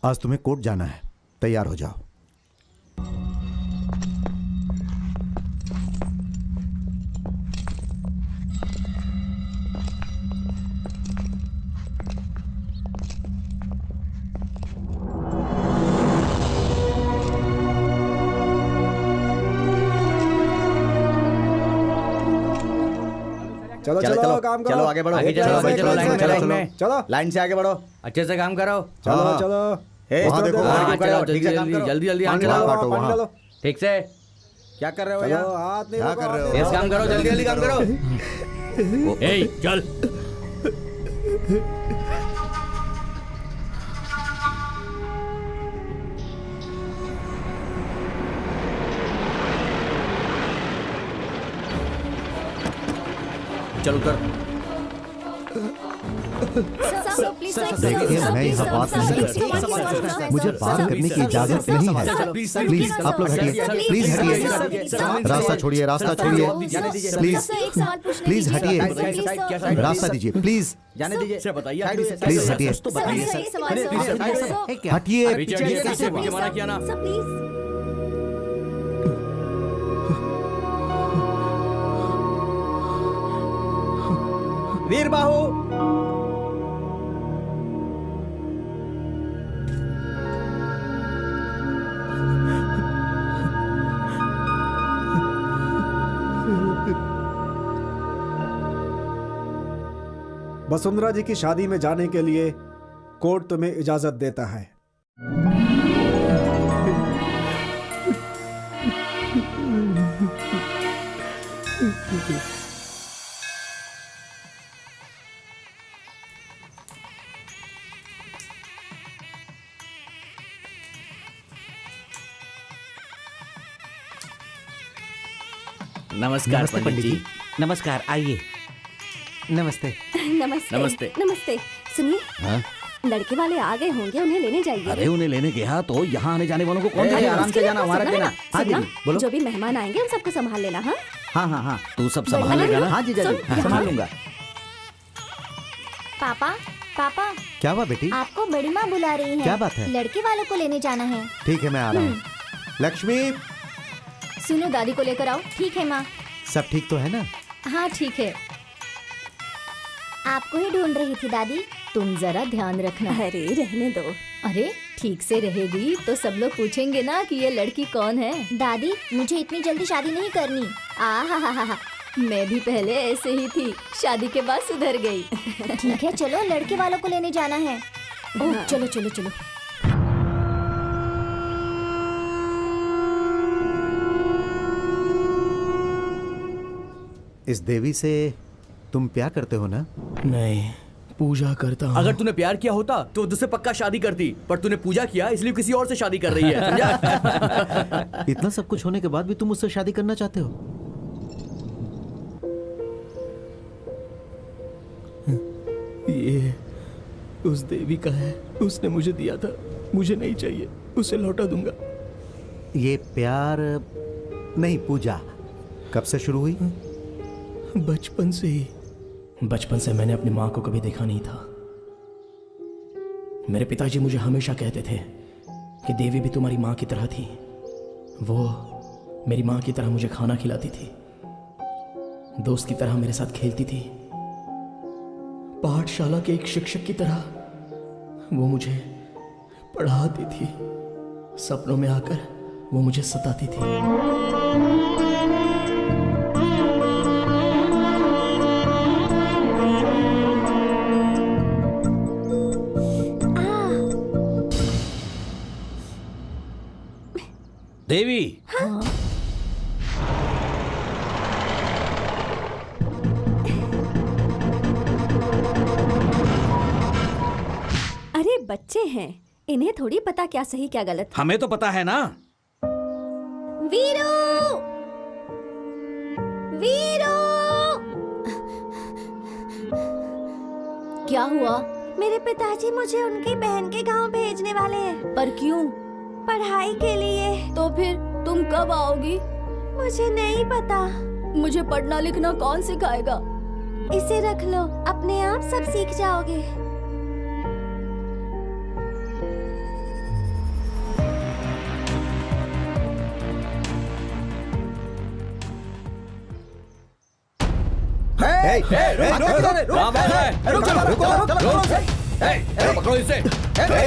आज तुम्हें कोर्ट जाना है, तैयार हो जाओ। चलो चलो चलो काम करो, चलो आगे बढ़ो, आगे चलो, चलो चलो, लाइन में, चलो लाइन चलो में। चलो लाइन से आगे बढ़ो। अच्छे से काम करो। चलो हाँ। चलो वहाँ देखो, चलो, वहाँ हाँ, क्यों खड़े हो? चलो, ठीक से काम जल्दी, करो। जल्दी, जल्दी, पानी हाँ, डालो, काटो, पानी वहाँ। डालो। ठीक से क्या कर रहे हो चलो यार? हाथ नहीं क्या रोको, कर रहे हो? हाथ यस, नहीं काम करो, जल्दी जल्दी काम करो। ए चल। चल उतर। देखिए, मैं यहाँ बात नहीं कर, मुझे बात करने की इजाजत नहीं है। प्लीज आप लोग हटिए, प्लीज हटिए, रास्ता छोड़िए, रास्ता छोड़िए, प्लीज प्लीज हटिए, रास्ता दीजिए, प्लीज जाने दीजिए, बताइए प्लीज हटिए, हटिए। पीछे मना किया ना। वीर बाहू। वसुंधरा जी की शादी में जाने के लिए कोर्ट तुम्हें इजाजत देता है। नमस्कार पंडित जी। नमस्कार, आइए। नमस्ते। नमस्ते नमस्ते। नमस्ते। सुनिए, हाँ? लड़के वाले आ गए होंगे, उन्हें लेने जाइए। अरे उन्हें लेने गया तो यहाँ आने जाने वालों को कौन ए, जाएगा? आराम से जाना, वहाँ रख देना। हाँ सुनना, दीदी, बोलो। जो भी मेहमान आएंगे उन सबको संभाल लेना। हाँ हाँ हाँ हाँ, तू सब संभाल लेगा ना? हाँ जी सुन, जी, संभाल लूंगा। पापा पापा, क्या हुआ बेटी? आपको बड़ी माँ बुला रही है। क्या बात है? लड़के वालों को लेने जाना है। ठीक है, मैं आ रहा हूँ। लक्ष्मी, सुनो, दादी को लेकर आओ। ठीक है माँ। सब ठीक तो है ना? हाँ ठीक है। आपको ही ढूंढ रही थी दादी। तुम जरा ध्यान रखना। अरे रहने दो। अरे ठीक से रहेगी तो सब लोग पूछेंगे ना कि ये लड़की कौन है। दादी, मुझे इतनी जल्दी शादी नहीं करनी। आहा, मैं भी पहले ऐसे ही थी, शादी के बाद सुधर गई। ठीक है, चलो लड़के वालों को लेने जाना है। ओह, चलो चलो चलो। इस देवी से तुम प्यार करते हो ना? नहीं, पूजा करता हूँ। अगर तूने प्यार किया होता तो तुझसे पक्का शादी करती, पर तूने पूजा किया इसलिए किसी और से शादी कर रही है, समझा? इतना सब कुछ होने के बाद भी तुम मुझसे शादी करना चाहते हो? ये उस देवी का है, उसने मुझे दिया था, मुझे नहीं चाहिए, उसे लौटा दूंगा। ये प्यार नहीं, पूजा कब से शुरू हुई? बचपन से ही। बचपन से मैंने अपनी माँ को कभी देखा नहीं था। मेरे पिताजी मुझे हमेशा कहते थे कि देवी भी तुम्हारी माँ की तरह थी। वो मेरी माँ की तरह मुझे खाना खिलाती थी, दोस्त की तरह मेरे साथ खेलती थी, पाठशाला के एक शिक्षक की तरह वो मुझे पढ़ाती थी। सपनों में आकर वो मुझे सताती थी। देवी, अरे बच्चे हैं, इन्हें थोड़ी पता क्या सही क्या गलत। हमें तो पता है ना। वीरू, वीरू, क्या हुआ? मेरे पिताजी मुझे उनकी बहन के गांव भेजने वाले हैं। पर क्यों? पढ़ाई के लिए। तो फिर तुम कब आओगी? मुझे नहीं पता। मुझे पढ़ना लिखना कौन सिखाएगा? इसे रख लो, अपने आप सब सीख जाओगे। पकड़ो इसे।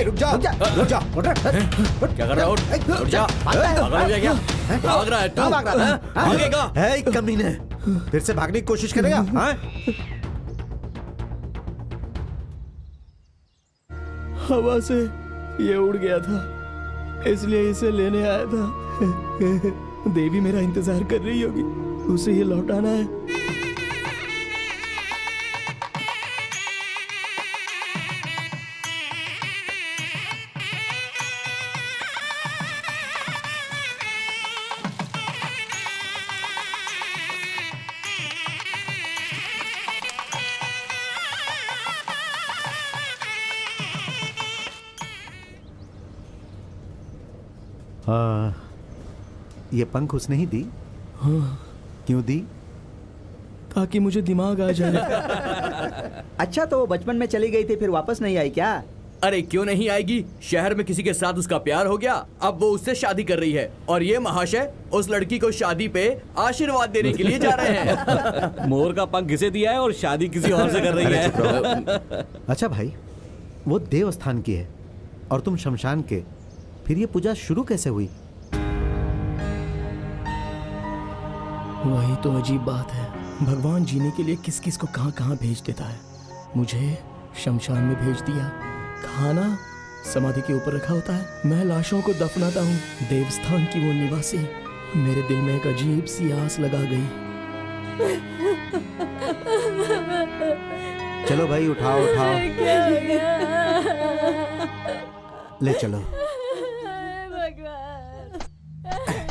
रुक जा रुक जा उठ। क्या कर रहा है? उठ जा। पागल हो गया क्या? भाग रहा है तू? भागेगा। हे कमीने, फिर से भागने की कोशिश करेगा? हाँ? हवा से ये उड़ गया था, इसलिए इसे लेने आया था। देवी मेरा इंतजार कर रही होगी, उसे ये लौटाना है। ये पंख उसने ही दी? हाँ, क्यों दी? ताकि मुझे दिमाग आ जाए। अच्छा, तो वो बचपन में चली गई थी, फिर वापस नहीं आई क्या? अरे क्यों नहीं आएगी? शहर में किसी के साथ उसका प्यार हो गया, अब वो उससे शादी कर रही है और ये महाशय उस लड़की को शादी पे आशीर्वाद देने के लिए जा रहे हैं। मोर का पंख किसे दिया है और शादी किसी और से कर रही है। अच्छा भाई, वो देवस्थान की है और तुम शमशान के, फिर ये पूजा शुरू कैसे हुई? वही तो अजीब बात है, भगवान जीने के लिए किस किस को कहां कहां भेज देता है। मुझे शमशान में भेज दिया, खाना समाधि के ऊपर रखा होता है, मैं लाशों को दफनाता हूँ। देवस्थान की वो निवासी मेरे दिल में एक अजीब सी आस लगा गई। चलो भाई, उठाओ उठाओ, ले चलो।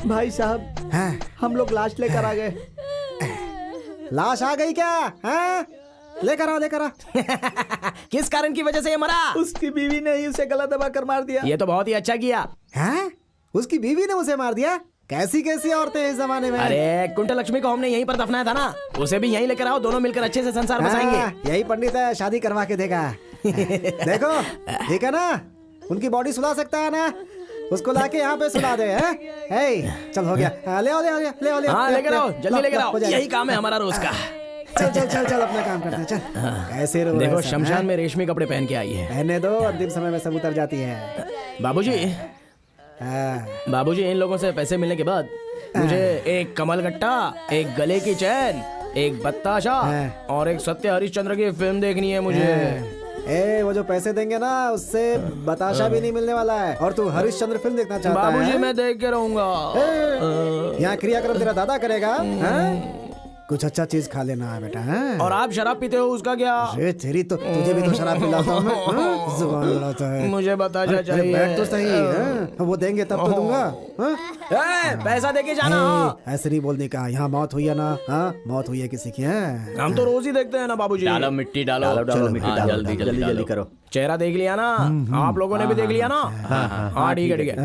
भाई साहब, हम लोग लाश लेकर आ गए। लाश आ गई क्या? हाँ? लेकर आओ लेकर आओ। किस कारण की वजह से ये मरा? उसकी बीवी ने ही उसे गला दबा कर मार दिया। ये तो बहुत ही अच्छा किया। हैं? उसकी बीवी ने उसे मार दिया? कैसी कैसी औरतें हैं इस जमाने में। अरे कुंठ लक्ष्मी को हमने यहीं पर दफनाया था ना, उसे भी यहीं लेकर आओ, दोनों मिलकर अच्छे से संसार बसाएंगे। यही पंडित है, शादी करवा के देगा। देखो ठीक है ना, उनकी बॉडी सुला सकता है ना, उसको लाके यहाँ पे सुला दे। चल हो गया, ले आओ ले आओ ले आओ ले आओ। हाँ लेकर आओ, जल्दी लेकर आओ, हो जाएगा। यही काम है हमारा रोज का। चल चल चल चल अपना काम करते हैं, चल। कैसे रो रहे देखो हैं सब, शमशान हैं? में रेशमी कपड़े पहन के आई है। रहने दो, अंतिम समय में सब उतर जाती है। बाबूजी, हाँ। बाबूजी, इन लोगों से पैसे मिलने के बाद मुझे एक कमल गट्टा, एक गले की चैन, एक बत्ताशा और एक सत्य हरिश्चंद्र की फिल्म देखनी है मुझे। वो जो पैसे देंगे ना, उससे बताशा भी नहीं मिलने वाला है, और तू हरिश्चंद्र फिल्म देखना चाहता है? बाबूजी मैं देख के रहूंगा। यहाँ क्रियाक्रम तेरा दादा करेगा। कुछ अच्छा चीज खा लेना है बेटा। और आप शराब पीते हो, उसका क्या? अरे तेरी तो, तुझे भी तो शराब पिलाता हूँ मैं। जुबान लड़ाता है। मुझे बताशा चाहिए। बैठ तो सही है, वो देंगे तब तो दूंगा। पैसा देके जाना। ऐसे नहीं बोलने का, यहाँ मौत हुई है ना। मौत हुई है किसी की? हम तो रोज ही देखते हैं ना बाबूजी। डालो मिट्टी डालो, मिट्टी डालो, जल्दी जल्दी करो। चेहरा देख लिया ना, आप लोगों ने भी देख लिया ना। हाँ ठीक है ठीक है।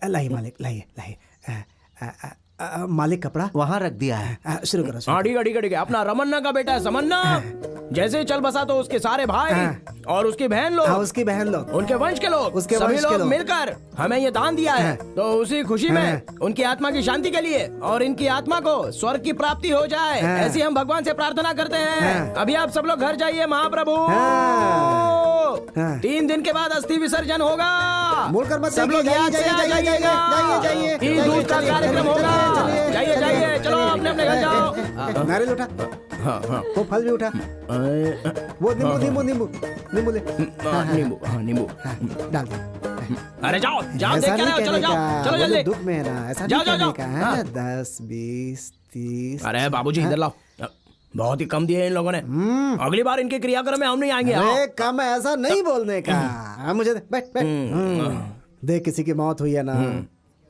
लाइए मालिक, लाइए लाइए। मालिक कपड़ा वहां रख दिया है। शुरू करो। हाँ ठीक है ठीक है ठीक है। अपना रमन्ना का बेटा है समन्ना, जैसे ही चल बसा तो उसके सारे भाई और उसकी बहन लोग, उसकी बहन लोग, उनके वंश के लोग, उसके सभी वंश के लोग लोग मिलकर हमें ये दान दिया है। तो उसी खुशी में उनकी आत्मा की शांति के लिए और इनकी आत्मा को स्वर्ग की प्राप्ति हो जाए, ऐसी हम भगवान से प्रार्थना करते हैं। अभी आप सब लोग घर जाइए महाप्रभु। 3 दिन के बाद अस्थि विसर्जन होगा। बोलकर मत सब लोग याद से आ जाइएगा। तीन दूध का कार्यक्रम होगा। जाइए जाइए, चलो अपने अपने घर जाओ। नारियल उठा, वो फल भी उठा, वो नींबू नींबू नींबू नींबू ले। नींबू, हाँ नींबू डाल दे। अरे जाओ जाओ, देख ऐसा के नहीं आओ, चलो कहने जाओ का, चलो वो जो जल्दी। दुख में है ना, ऐसा जाओ, नहीं जाओ, कहने जाओ। का है। 10 20 30। अरे बाबूजी इधर लाओ, बहुत ही कम दिए इन लोगों ने। अगली बार इनके क्रियाक्रम में हम नहीं आएंगे। अरे कम है, ऐसा नहीं बोलने का। मुझे दे, बैठ बैठ। देख किसी की मौत हुई है ना,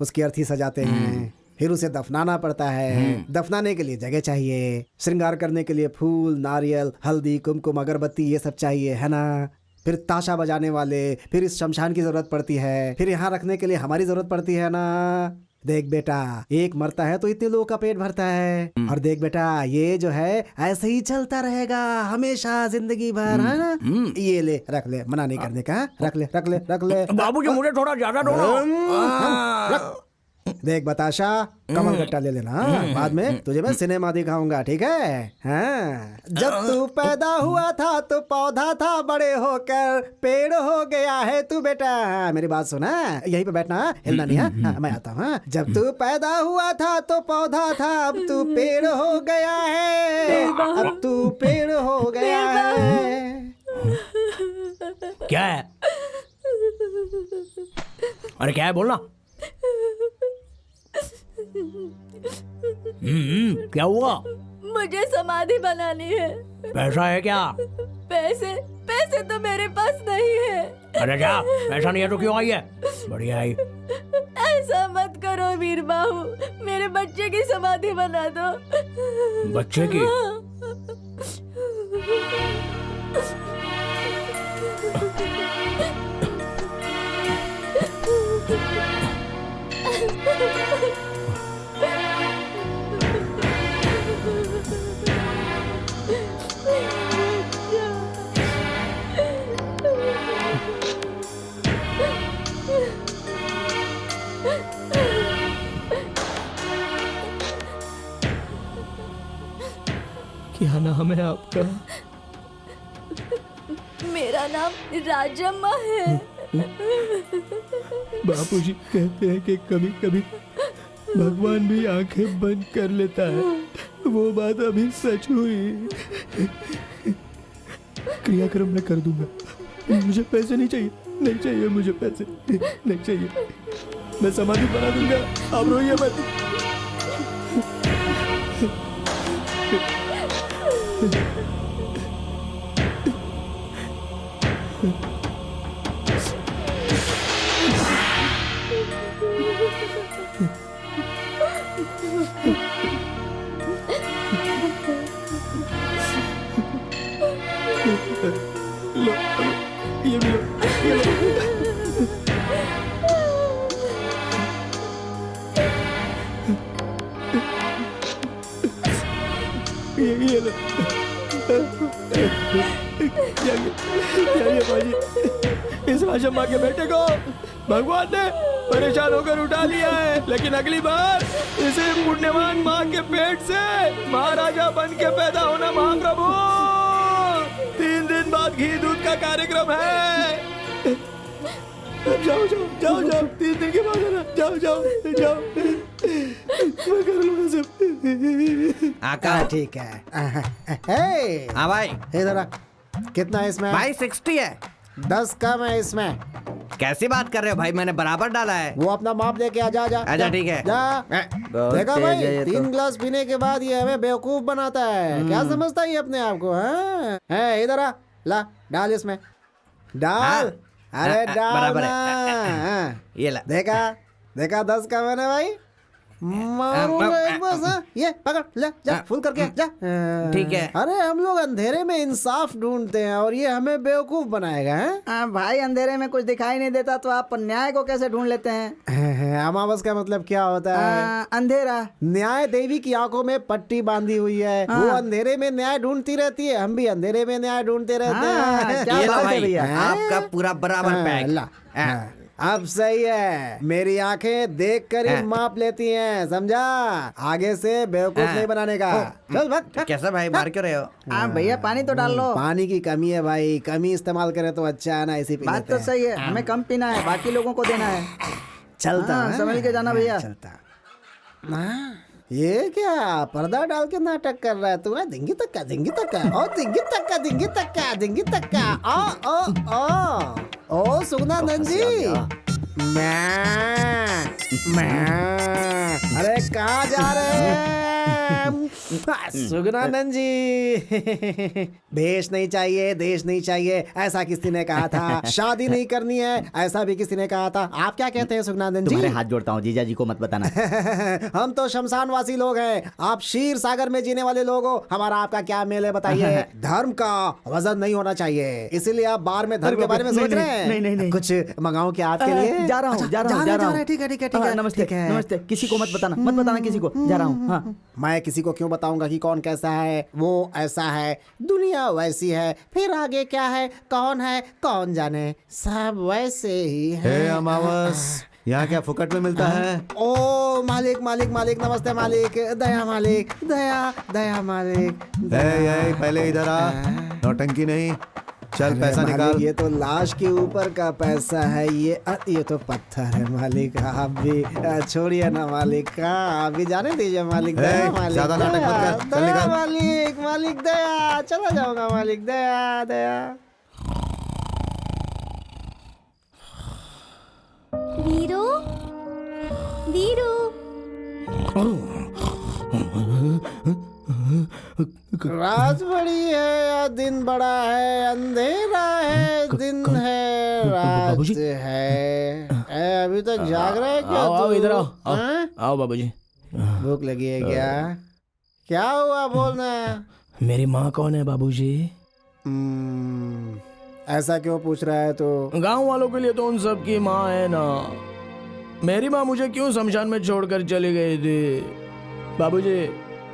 उसकी अर्थी सजाते हैं, फिर उसे दफनाना पड़ता है। दफनाने के लिए जगह चाहिए, श्रृंगार करने के लिए फूल, नारियल, हल्दी, कुमकुम, अगरबत्ती, ये सब चाहिए है ना। फिर ताशा बजाने वाले, फिर इस शमशान की जरूरत पड़ती है, फिर यहाँ रखने के लिए हमारी जरूरत पड़ती है ना। देख बेटा, एक मरता है तो इतने लोगों का पेट भरता है, और देख बेटा ये जो है ऐसे ही चलता रहेगा हमेशा, जिंदगी भर, है ना। ये ले, रख ले, मना नहीं करने का। रख ले रख ले रख ले। बाबूजी मुझे थोड़ा ज्यादा दो। देख बताशा, कमल गट्टा ले लेना, हाँ? बाद में तुझे मैं सिनेमा दिखाऊंगा, ठीक है? हाँ। जब तू पैदा हुआ था तो पौधा था, बड़े होकर पेड़ हो गया है तू बेटा। हाँ, मेरी बात सुना, यहीं पे बैठना, हिलना नहीं है। हाँ, मैं आता हूँ। हाँ? जब तू पैदा हुआ था तो पौधा था, अब तू पेड़ हो गया है, अब तू पेड़ हो गया है। क्या है? अरे क्या है, बोलना। क्या हुआ? मुझे समाधि बनानी है। पैसा है क्या? पैसे पैसे तो मेरे पास नहीं है। अरे क्या, पैसा नहीं है तो क्यों आई है? बढ़िया आई। ऐसा मत करो वीर बाहू, मेरे बच्चे की समाधि बना दो। बच्चे की? क्या नाम है आपका? मेरा नाम राजम्मा है। बापूजी कहते हैं कि कभी कभी भगवान भी आंखें बंद कर लेता है। वो बात अभी सच हुई। क्रियाक्रम मैं कर दूंगा। मुझे पैसे नहीं चाहिए, नहीं चाहिए मुझे पैसे, नहीं चाहिए। मैं समाधि बना दूंगा, आप रोइए मत। लो, ये भी लो, ये लो। ये लो। बाजी, इस आशम्मा के बेटे को भगवान ने परेशान होकर उठा लिया है, लेकिन अगली बार इसे पुण्यवान माँ के पेट से महाराजा बन के पैदा होना महाप्रभु। 3 दिन बाद घी दूध का कार्यक्रम है। जाओ जाओ जाओ जाओ, 3 दिन के बाद है ना, जाओ जाओ जाओ, मैं कर लूंगा सब। आका ठीक है। हे, हाँ भाई, इधर आ। कितना है इसमें? भाई 60 है। 10 कम है इसमें। कैसी बात कर रहे हो भाई, मैंने बराबर डाला है। वो अपना माप लेके आ, जा जा आजा, ठीक है। जा। बहुत देखा तेज भाई, है ये 3 तो। गिलास पीने के बाद ये हमें बेवकूफ बनाता है। क्या समझता है ये अपने आप को? हाँ? है, इधर आ, ला डाल इसमें, डाल। अरे डाल बराबर ना। है। हाँ। ये ला। देखा देखा, 10 कम है ना भाई। मारूंगा एक बस। हाँ, ये पकड़ ले, जा फुल करके जा। ठीक है। अरे हम लोग अंधेरे में इंसाफ ढूंढते हैं और ये हमें बेवकूफ बनाएगा। हैं? भाई अंधेरे में कुछ दिखाई नहीं देता तो आप न्याय को कैसे ढूंढ लेते हैं? अमावस का मतलब क्या होता है? अंधेरा। न्याय देवी की आंखों में पट्टी बांधी हुई है। वो अंधेरे में न्याय ढूंढती रहती है, हम भी अंधेरे में न्याय ढूंढते रहते हैं। क्या ये ला बात है भाई, भैया। आपका पूरा बराबर पैक। ला, अब सही है। मेरी आंखें देख कर ही माप लेती हैं, समझा? आगे से बेवकूफ नहीं बनाने का। चल भाग। कैसा भाई, मार क्यों रहे हो? भैया पानी तो डाल लो। पानी की कमी है भाई, कमी इस्तेमाल करे तो अच्छा है ना, इसी पी बात लेते तो हैं। सही है, हमें कम पीना है, बाकी लोगों को देना है। चलता है। संभल के जाना भैया। चलता। ये क्या पर्दा डाल के नाटक कर रहा है तू? दिंगी तक का, दिंगी तक का, ओ दिंगी तक का, दिंगी तक का, दिंगी तक का। ओ सुगना नंजी। अरे कहाँ जा रहे हैं? सुगनानंद जी। देश नहीं चाहिए, देश नहीं चाहिए, ऐसा किसी ने कहा था। शादी नहीं करनी है, ऐसा भी किसी ने कहा था। आप क्या कहते हैं सुगनानंद जी? तुम्हारे हाथ जोड़ता हूँ, जीजा जी को मत बताना। हम तो शमशानवासी लोग हैं, आप क्षीर सागर में जीने वाले लोग हो। हमारा आपका क्या मेल है बताइए? धर्म का वजन नहीं होना चाहिए, इसीलिए आप बार में धर्म के बारे में सोच रहे हैं। नहीं। कुछ मंगाऊं क्या आपके लिए? जा रहा हूँ, जा रहा हूँ। ठीक है। नमस्ते, नमस्ते। किसी को मत बताना किसी को। जा रहा हूँ। हाँ। मैं किसी को क्यों बताऊंगा कि कौन कैसा है? वो ऐसा है, दुनिया वैसी है, फिर आगे क्या है, कौन जाने, सब वैसे ही है। हे अमावस, यहाँ क्या फुकट में मिलता है? ओ मालिक मालिक मालिक, नमस्ते मालिक। दया मालिक, दया दया मालिक। पहले इधर आ, नौटंकी नहीं। चल पैसा मालिक, निकाल। ये तो लाश के ऊपर का पैसा है। ये तो पत्थर है मालिक। आप भी छोड़िए ना मालिक। आप भी जाने दीजिए मालिक। दया मालिक, ज्यादा नाटक मत कर, चल दया निकाल। मालिक, मालिक दया। चला जाऊंगा मालिक। दया दया। वीरू, वीरू, रात बड़ी है या दिन बड़ा है, अंधेरा है दिन है रात बाबूजी? है। अभी तक जाग रहे क्या? आओ तू? इधर आओ, हाँ? आओ बाबूजी। भूख लगी है क्या? क्या हुआ बोलना? मेरी माँ कौन है बाबूजी? ऐसा क्यों पूछ रहा है तो? गांव वालों के लिए तो उन सब की माँ है ना। मेरी माँ मुझे क्यों शमशान में छोड़कर चली गई थी बाबूजी?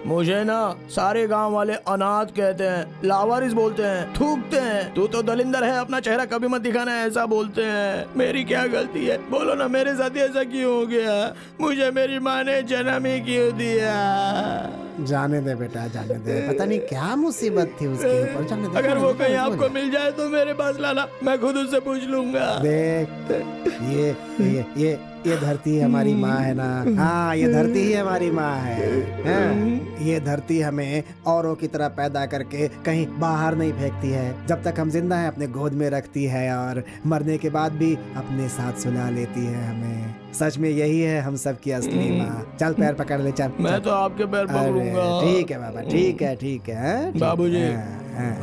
मुझे ना सारे गांव वाले अनाथ कहते हैं, लावारिस बोलते हैं, थूकते हैं। तू तो दलिंदर है, अपना चेहरा कभी मत दिखाना, ऐसा बोलते हैं। मेरी क्या गलती है? बोलो ना, मेरे साथ ऐसा क्यों हो गया? मुझे मेरी माँ ने जन्म ही क्यों दिया? जाने दे बेटा, जाने दे। पता नहीं क्या मुसीबत थी उसके ऊपर। जाने दे। अगर वो कहीं आपको मिल जाए तो मेरे पास लाना, मैं खुद उससे पूछ लूंगा। देख, ये धरती हमारी माँ है ना। हाँ, ये धरती ही हमारी माँ है। हाँ, ये धरती हमें औरों की तरह पैदा करके कहीं बाहर नहीं फेंकती है। जब तक हम जिंदा हैं अपने गोद में रखती है, और मरने के बाद भी अपने साथ सुला लेती है हमें। सच में यही है हम सब की असली माँ। चल पैर पकड़ ले, चल। मैं तो आपके पैर पकड़ूंगा। ठीक है बाबा, ठीक है, ठीक है। बाबूजी,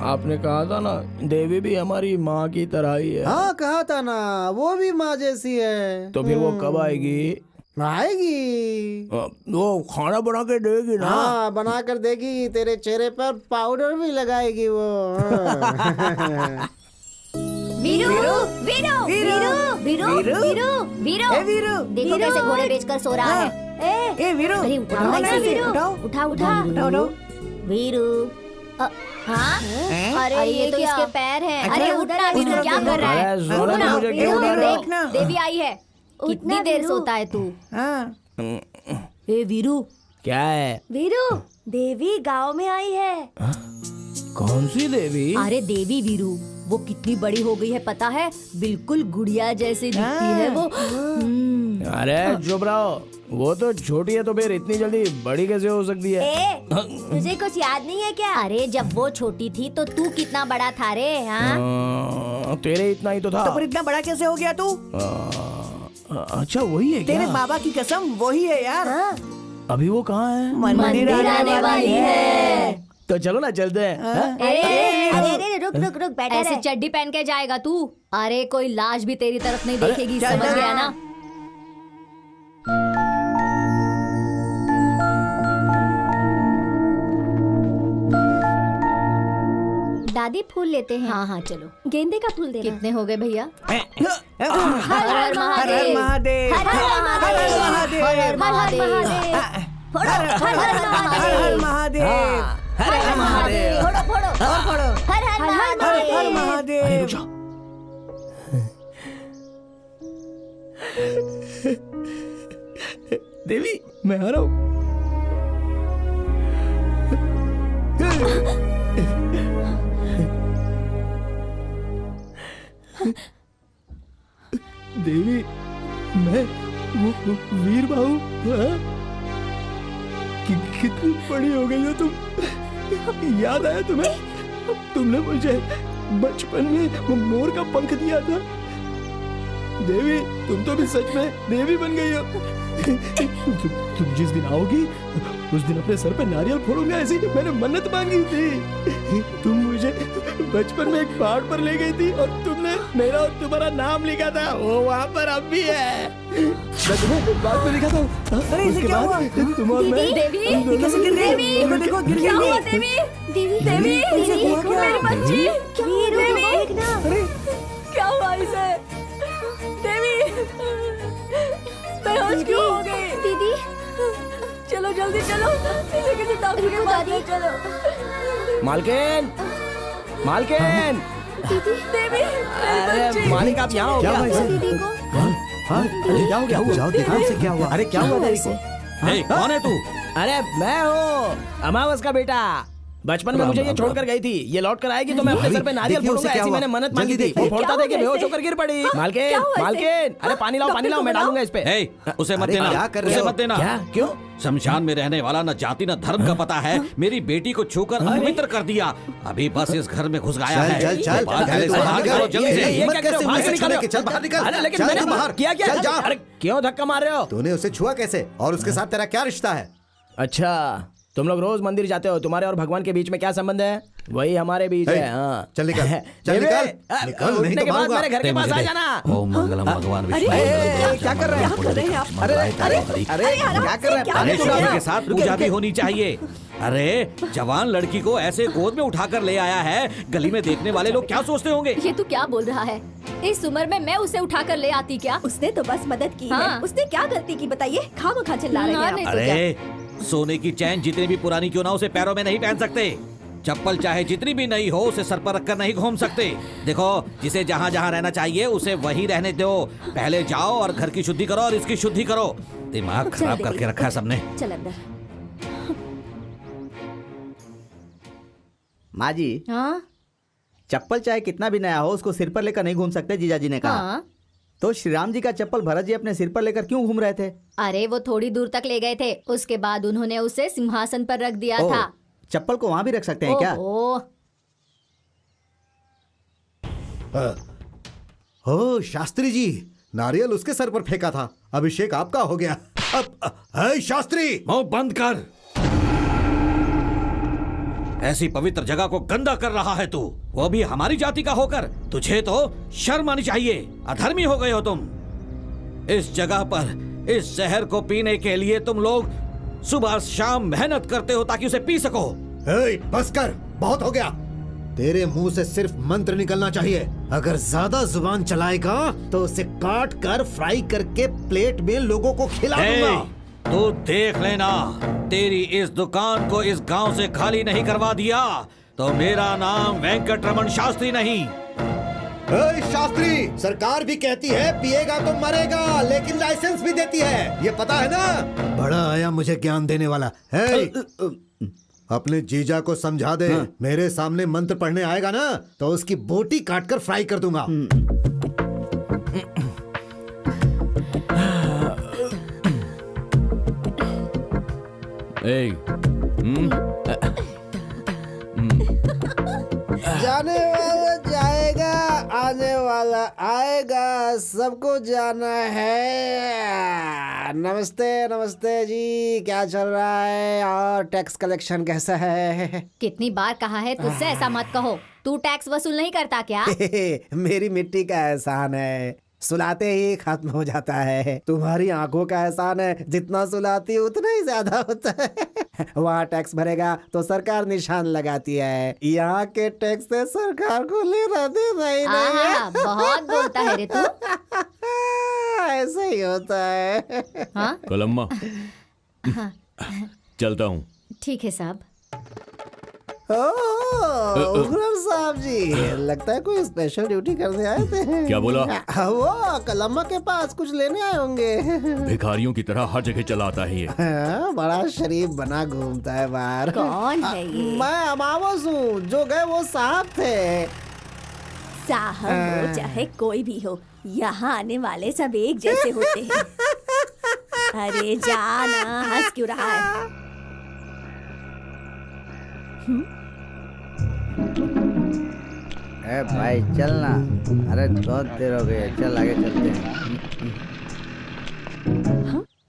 आपने कहा था ना देवी भी हमारी माँ की तरह ही है। हाँ, कहा था ना, वो भी माँ जैसी है। तो फिर वो कब आएगी? आएगी। वो खाना बना के देगी ना? हाँ, बना कर देगी। तेरे चेहरे पर पाउडर भी लगाएगी वो। हाँ। वीरू, वीरू, वीरू, वीरू, वीरू, वीरू, ए वीरू, देखो कैसे घोड़े बेचकर सो रहा है। ए वीरू, अरे उठाओ उठाओ ना इसे, वीरू, उठा उठा उठाओ। वीरू। हाँ? अरे ये तो इसके पैर हैं। अरे उठना वीरू, क्या कर रहा है? अरे सोना, उठना, मुझे वीरू, क्यों उठा रहा है? देखना, देवी आई है। कितनी देर सोता है तू? हाँ, ए वीरू, क्या है? वीरू, देवी गांव में आई है। कौन सी देवी? अरे देवी वीरू, वो कितनी बड़ी हो गई है पता है? बिल्कुल गुड़िया जैसी दिखती है वो। अरे चुप रहो, वो तो छोटी है तो फिर इतनी जल्दी बड़ी कैसे हो सकती है? तुझे कुछ याद नहीं है क्या? अरे जब वो छोटी थी तो तू कितना बड़ा था रे? हाँ, तेरे इतना ही तो था। तो पर इतना बड़ा कैसे हो गया तू? अच्छा वही है क्या? तेरे बाबा की कसम वही है यार। अभी वो कहाँ है? मंदिर आने वाली है। तो चलो ना चलते हैं। हाँ? अरे रुक रुक रुक, बैठे ऐसे रहे। चड्डी पहन के जाएगा तू? अरे कोई लाश भी तेरी तरफ नहीं देखेगी, चल, समझ चल। गया ना? दादी फूल लेते हैं। हाँ हाँ चलो। गेंदे का फूल देना। कितने हो गए भैया? हर हर हर महादेव। महादेव, हर हर महादेव। हर हर महादेव। हर हर महादेव, हर हर महादेव। फोड़ो फोड़ो और पढ़ो। हर हर हर हर महादेव। महादेव। देवी मैं आ रहा हूँ। देवी मैं वो वीर बाहू। हाँ? कितनी बड़ी हो गई हो तुम। याद आया तुम्हें? तुमने मुझे बचपन में वो मोर का पंख दिया था। देवी तुम तो भी सच में देवी बन गई हो। तुम जिस दिन आओगी उस दिन अपने सर पे नारियल फोड़ूंगा, ऐसी मैंने मन्नत मांगी थी। तुम मुझे बचपन में एक पहाड़ पर ले गई थी और तुमने मेरा और तुम्हारा नाम लिखा था, वो वहाँ पर अब भी है। मैं तुम्हें बाद में लिखा था। अरे इसे क्या हुआ? तुम और मैं देवी, ये कैसे गिर गई? देखो देखो गिर क्या हुआ गई। देवी? देवी, देवी, इसे हुआ क्या? मेरी बच्ची। वीरू, देवी, देखना। अरे क्या हुआ इसे? देवी, बेहोश क्यों हो गई? दीदी, चलो जल्दी चलो, इसे किसी डॉक्टर के पास ले चलो। मालकिन, मालकिन। दीदी, देवी, अरे मालिक आप यहाँ हो क्या क्या? भाई साहब? दीदी को हाँ? अरे क्या हो गया? जाओ देखो उसे क्या हुआ। अरे क्या हुआ तेरी को? ए, कौन है तू? अरे मैं हूँ अमावस का बेटा। बचपन में मुझे ये छोड़कर गई थी, ये लौट कर आएगी तो मैं अपने सर पे नारियल देखिए उसे फोड़ूंगा, क्या ऐसी हुआ। मैंने मन्नत जल्दी मांगी थी। देखिए। वो फोड़ता था कि क्या बेहोश हुआ होकर गिर पड़ी। क्या मालकिन हुआ मालकिन, अरे पानी लाओ मैं डालूंगा इस पे। ए, उसे मत अरे देना, क्या कर रहे उसे हो? मत देना। क्या? क्यों? शमशान में रहने वाला न जाति न धर्म का पता है, मेरी बेटी को छूकर अपवित्र कर दिया। अभी बस इस घर में घुस गया है। चल चल बाहर चल गले से बाहर करो जल्दी से। ये हिम्मत क्या कर रहे कैसे हो? हुई बाहर उसे निकालो। छूने की? चल बाहर निकल। अरे लेकिन चल मैंने तू बाहर। किया क्या? चल जा। अरे क्यों धक्का मार रहे हो? तूने उसे छुआ कैसे और उसके साथ तेरा क्या रिश्ता है? अच्छा, तुम लोग रोज मंदिर जाते हो, तुम्हारे और भगवान के बीच में क्या संबंध है? वही हमारे बीच ए, है। हाँ चल निकल, चल बेबे, निकल, निकल, नहीं उठने तो के बाद मारूंगा। मेरे घर के पास आ जाना। ओम मंगलम भगवान विष्णु। क्या कर रहे हैं आप? अरे क्या कर रहे हैं? अरे तो शिवजी डालो। के साथ पूजा भी होनी चाहिए। अरे जवान लड़की को ऐसे गोद में उठाकर ले आया है, गली में देखने वाले लोग क्या सोचते होंगे? ये तू क्या बोल रहा है? इस उम्र में मैं उसे उठाकर ले आती क्या? उसने तो बस मदद की हाँ। है। उसने क्या गलती की बताइए? खामखा चिल्ला रहे हैं आप। नहीं तो क्या? अरे सोने की चैन जितनी भी पुरानी क्यों ना उसे पैरों में नहीं पहन सकते। चप्पल चाहे जितनी भी नई हो उसे सर पर रखकर नहीं घूम सकते। देखो जिसे जहाँ जहाँ रहना चाहिए उसे वही रहने दो। पहले जाओ और घर की शुद्धि करो और इसकी शुद्धि करो। दिमाग खराब चल करके देवी, रखा है सबने। चल अंदर। माँ जी, हाँ चप्पल चाहे कितना भी नया हो उसको सिर पर लेकर नहीं घूम सकते, जीजाजी ने कहा। हाँ। तो श्री राम जी का चप्पल भरत जी अपने सिर पर लेकर क्यों घूम रहे थे? अरे वो थोड़ी दूर तक ले गए थे, उसके बाद उन्होंने उसे सिंहासन पर रख दिया ओह, था। चप्पल को वहां भी रख सकते हैं क्या? ओह, ओ शास्त्री जी, नारियल उसके सर पर फेंका था, अभिषेक आपका हो गया। अब है शास्त्री, मुंह बंद कर। ऐसी पवित्र जगह को गंदा कर रहा है तू, वो भी हमारी जाति का होकर। तुझे तो शर्म आनी चाहिए, अधर्मी हो गए हो तुम। इस जगह पर इस जहर को पीने के लिए तुम लोग सुबह शाम मेहनत करते हो ताकि उसे पी सको। ए, बस कर, बहुत हो गया। तेरे मुंह से सिर्फ मंत्र निकलना चाहिए। अगर ज्यादा जुबान चलाएगा तो उसे काट कर फ्राई करके प्लेट में लोगों को खिला दूंगा। तू देख लेना, तेरी इस दुकान को इस गांव से खाली नहीं करवा दिया तो मेरा नाम वेंकटरमण शास्त्री नहीं। ए, शास्त्री, सरकार भी कहती है पिएगा तो मरेगा, लेकिन लाइसेंस भी देती है, ये पता है ना? बड़ा आया मुझे ज्ञान देने वाला। अपने जीजा को समझा दे। मेरे सामने मंत्र पढ़ने आएगा ना तो उसकी बोटी काटकर फ्राई कर दूंगा। जाने वाला जाएगा, आने वाला आएगा, सबको जाना है। नमस्ते नमस्ते जी, क्या चल रहा है और टैक्स कलेक्शन कैसा है? कितनी बार कहा है तुझसे ऐसा मत कहो। तू टैक्स वसूल नहीं करता क्या? मेरी मिट्टी का एहसान है, सुलाते ही खत्म हो जाता है। तुम्हारी आंखों का एहसान है, जितना सुलाती है उतना ही ज्यादा होता है। वहाँ टैक्स भरेगा तो सरकार निशान लगाती है, यहाँ के टैक्स से सरकार को लेना देना ही नहीं है। आहा, बहुत बोलता है रे तू। ऐसा ही होता है। हाँ कलम्मा, चलता हूँ। ठीक है साहब। उग्रम साहब जी, लगता है कोई स्पेशल ड्यूटी करने आए थे। क्या बोला? वो कलम्मा के पास कुछ लेने आए होंगे। भिखारियों की तरह हर जगह चलाता है ये। हाँ, बड़ा शरीफ बना घूमता है बाहर। कौन है ये? मैं अमावस हूँ, जो गए वो साहब थे। साहब हो चाहे कोई भी हो, यहाँ आने वाले सब एक जैसे होते हैं। अरे जाना, हंस क्यों रहा है? ए भाई चलना, अरे बहुत देर हो गई है, चल आगे चलते हैं।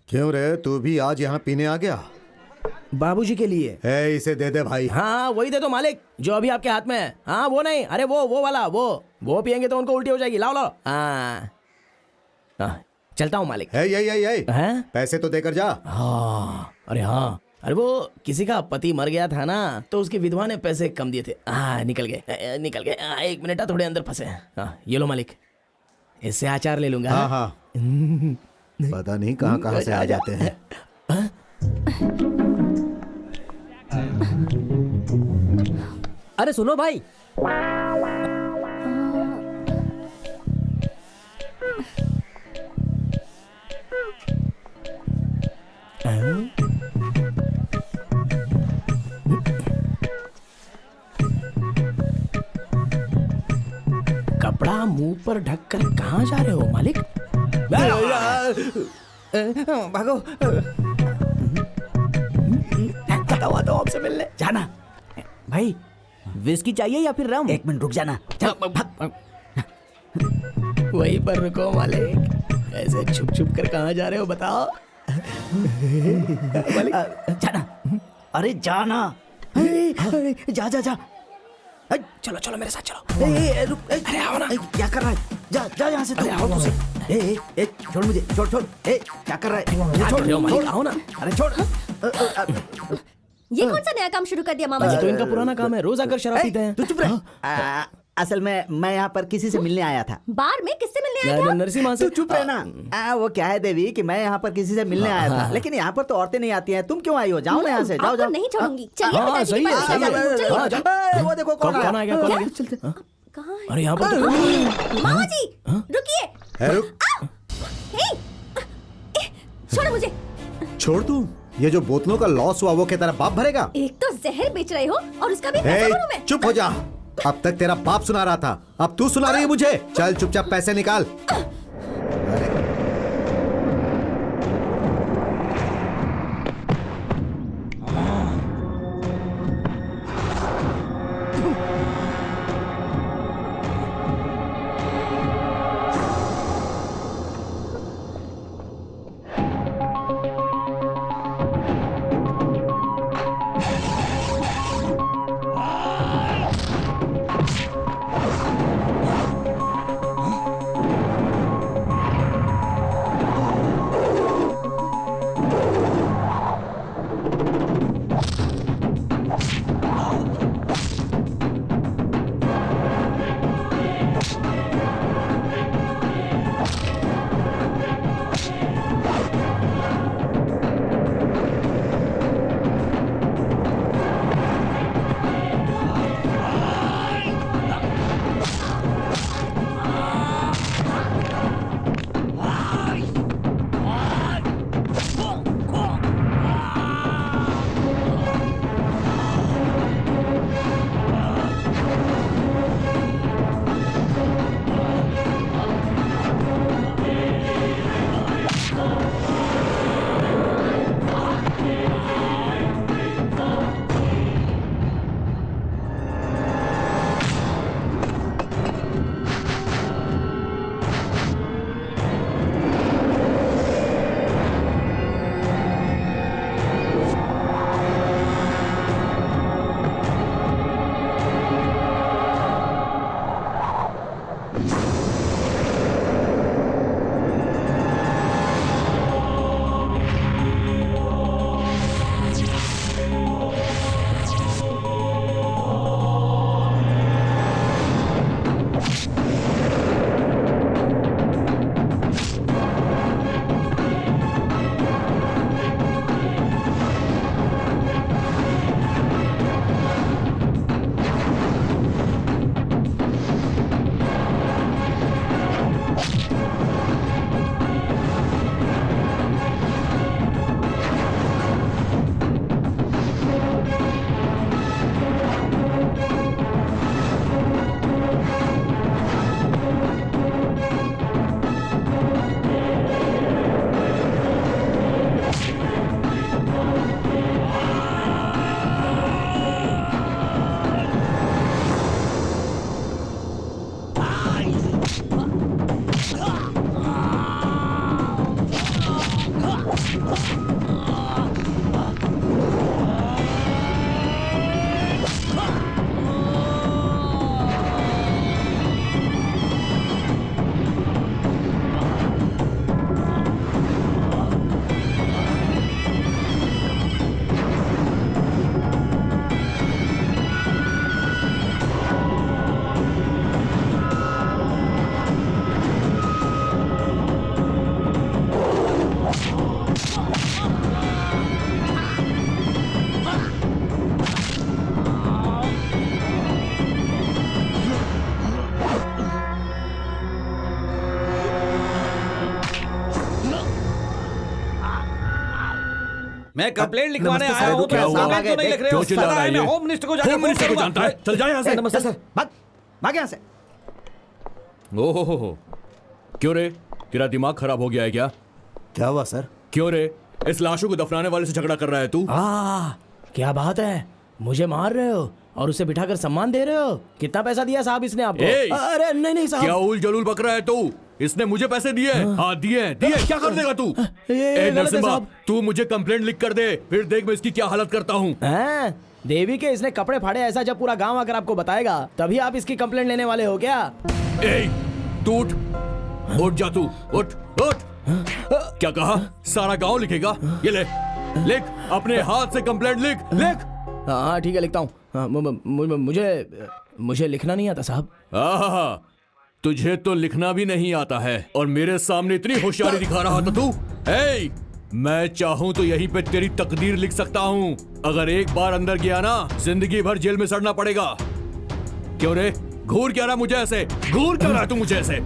क्यों रे, तू भी आज यहाँ पीने आ गया? बाबूजी के लिए। ए, इसे दे दे भाई। हाँ वही दे दो मालिक, जो अभी आपके हाथ में है। हाँ वो नहीं, अरे वो वाला, वो पियेंगे तो उनको उल्टी हो जाएगी। लाओ लाओ। हाँ, चलता हूँ मालिक। है? पैसे तो देकर जा। हाँ, अरे हाँ, अरे वो किसी का पति मर गया था ना, तो उसकी विधवा ने पैसे कम दिए थे। निकल गए। 1 मिनट, थोड़े अंदर फंसे। ये लो मालिक, इससे अचार ले लूंगा। हाँ हाँ, पता नहीं कहाँ कहाँ से आ जाते हैं। अरे सुनो भाई, पर ढक कर कहाँ जा रहे हो मालिक? भागो। बताओ तो आपसे मिलने जाना भाई, विस्की चाहिए या फिर रम? 1 मिनट रुक जाना। चल भाग। वहीं पर रुको मालिक, ऐसे छुप छुप कर कहाँ जा रहे हो बताओ? जाना, अरे जाना। जा जा जा। चलो चलो मेरे साथ चलो। रुक, अरे आओ ना। क्या कर रहा है? जा जा यहाँ से। अरे आओ ना। छोड़ मुझे, छोड़ छोड़। क्या कर रहा है? क्या कर रहे हो मालिक? आओ ना। अरे छोड़। ये कौन सा नया काम शुरू कर दिया मामा ये जी? तो इनका पुराना काम है, रोज आकर शराब पीते हैं। तू चुप रह। असल में मैं यहाँ पर किसी से मिलने आया था। बार में किससे मिलने आया था? नरसिम्हा से। तू चुप रहना। वो क्या है देवी कि मैं यहाँ पर किसी से मिलने आया था, लेकिन यहाँ पर तो औरतें नहीं आती हैं। तुम क्यों आई हो? जाओ ना यहाँ से, जाओ आपको जाओ। नहीं छोड़ूंगी। चलिए हाँ, पिताजी सही के है, पास सही है। चलिए। हाँ, जाओ। वो देखो कौन कौन आ गया? कौन आ गया? चलते। कहाँ है? अरे यहाँ पर तो मामा जी रुकिए। हे! छोड़ो मुझे। छोड़ तू। ये जो बोतलों का लॉस हुआ वो क्या तेरा बाप भरेगा? एक तो जहर बेच रहे हो और उसका भी पैसा भरूं मैं। चुप हो जा। अब तक तेरा बाप सुना रहा था, अब तू सुना रही है मुझे। चल चुपचाप पैसे निकाल। मैं कंप्लेंट लिखवाने नमस्ते आया सर, हूँ, क्या तो हुआ? कंप्लेंट क्यों नहीं लिख रहे हो? क्यों चिल्ला पता रहा है, है मैं ये? होम मिनिस्टर को जाके होम फोन मिनिस्टर को करूंगा। जानता है, चल जा यहाँ से। नमस्ते सर। भाग भाग यहाँ से। ओहो, क्यों रे? तेरा दिमाग खराब हो गया है क्या? क्या हुआ सर? क्यों रे? इस लाशों को दफनाने वाले से झगड़ा कर रहा है तू? क्या बात है, मुझे मार रहे हो और उसे बिठाकर सम्मान दे रहे हो? कितना पैसा दिया साहब इसने आपको? अरे नहीं साहब। क्या उल जलूल बक रहा है तू? इसने मुझे पैसे दिए? हाँ दिए। क्या कर देगा तू? नरसिम्हा, तू मुझे कंप्लेंट लिख कर दे, फिर देख मैं इसकी क्या हालत करता हूँ। देवी के इसने कपड़े फाड़े ऐसा जब पूरा गांव आकर आपको बताएगा तभी आप इसकी कंप्लेंट लेने वाले हो क्या? तू उठ जा, तू उठ। क्या कहा? सारा गांव लिखेगा? ये ले, लिख, अपने हाथ से कंप्लेंट लिख। हाँ ठीक है, लिखता हूँ। मुझे लिखना नहीं आता साहब। तुझे तो लिखना भी नहीं आता है और मेरे सामने इतनी होशियारी दिखा रहा था तू। मैं चाहूं तो यहीं पे तेरी तकदीर लिख सकता हूं। अगर एक बार अंदर गया ना, जिंदगी भर जेल में सड़ना पड़ेगा। क्यों रे? घूर क्या रहा मुझे ऐसे? घूर क्या रहा तू मुझे ऐसे?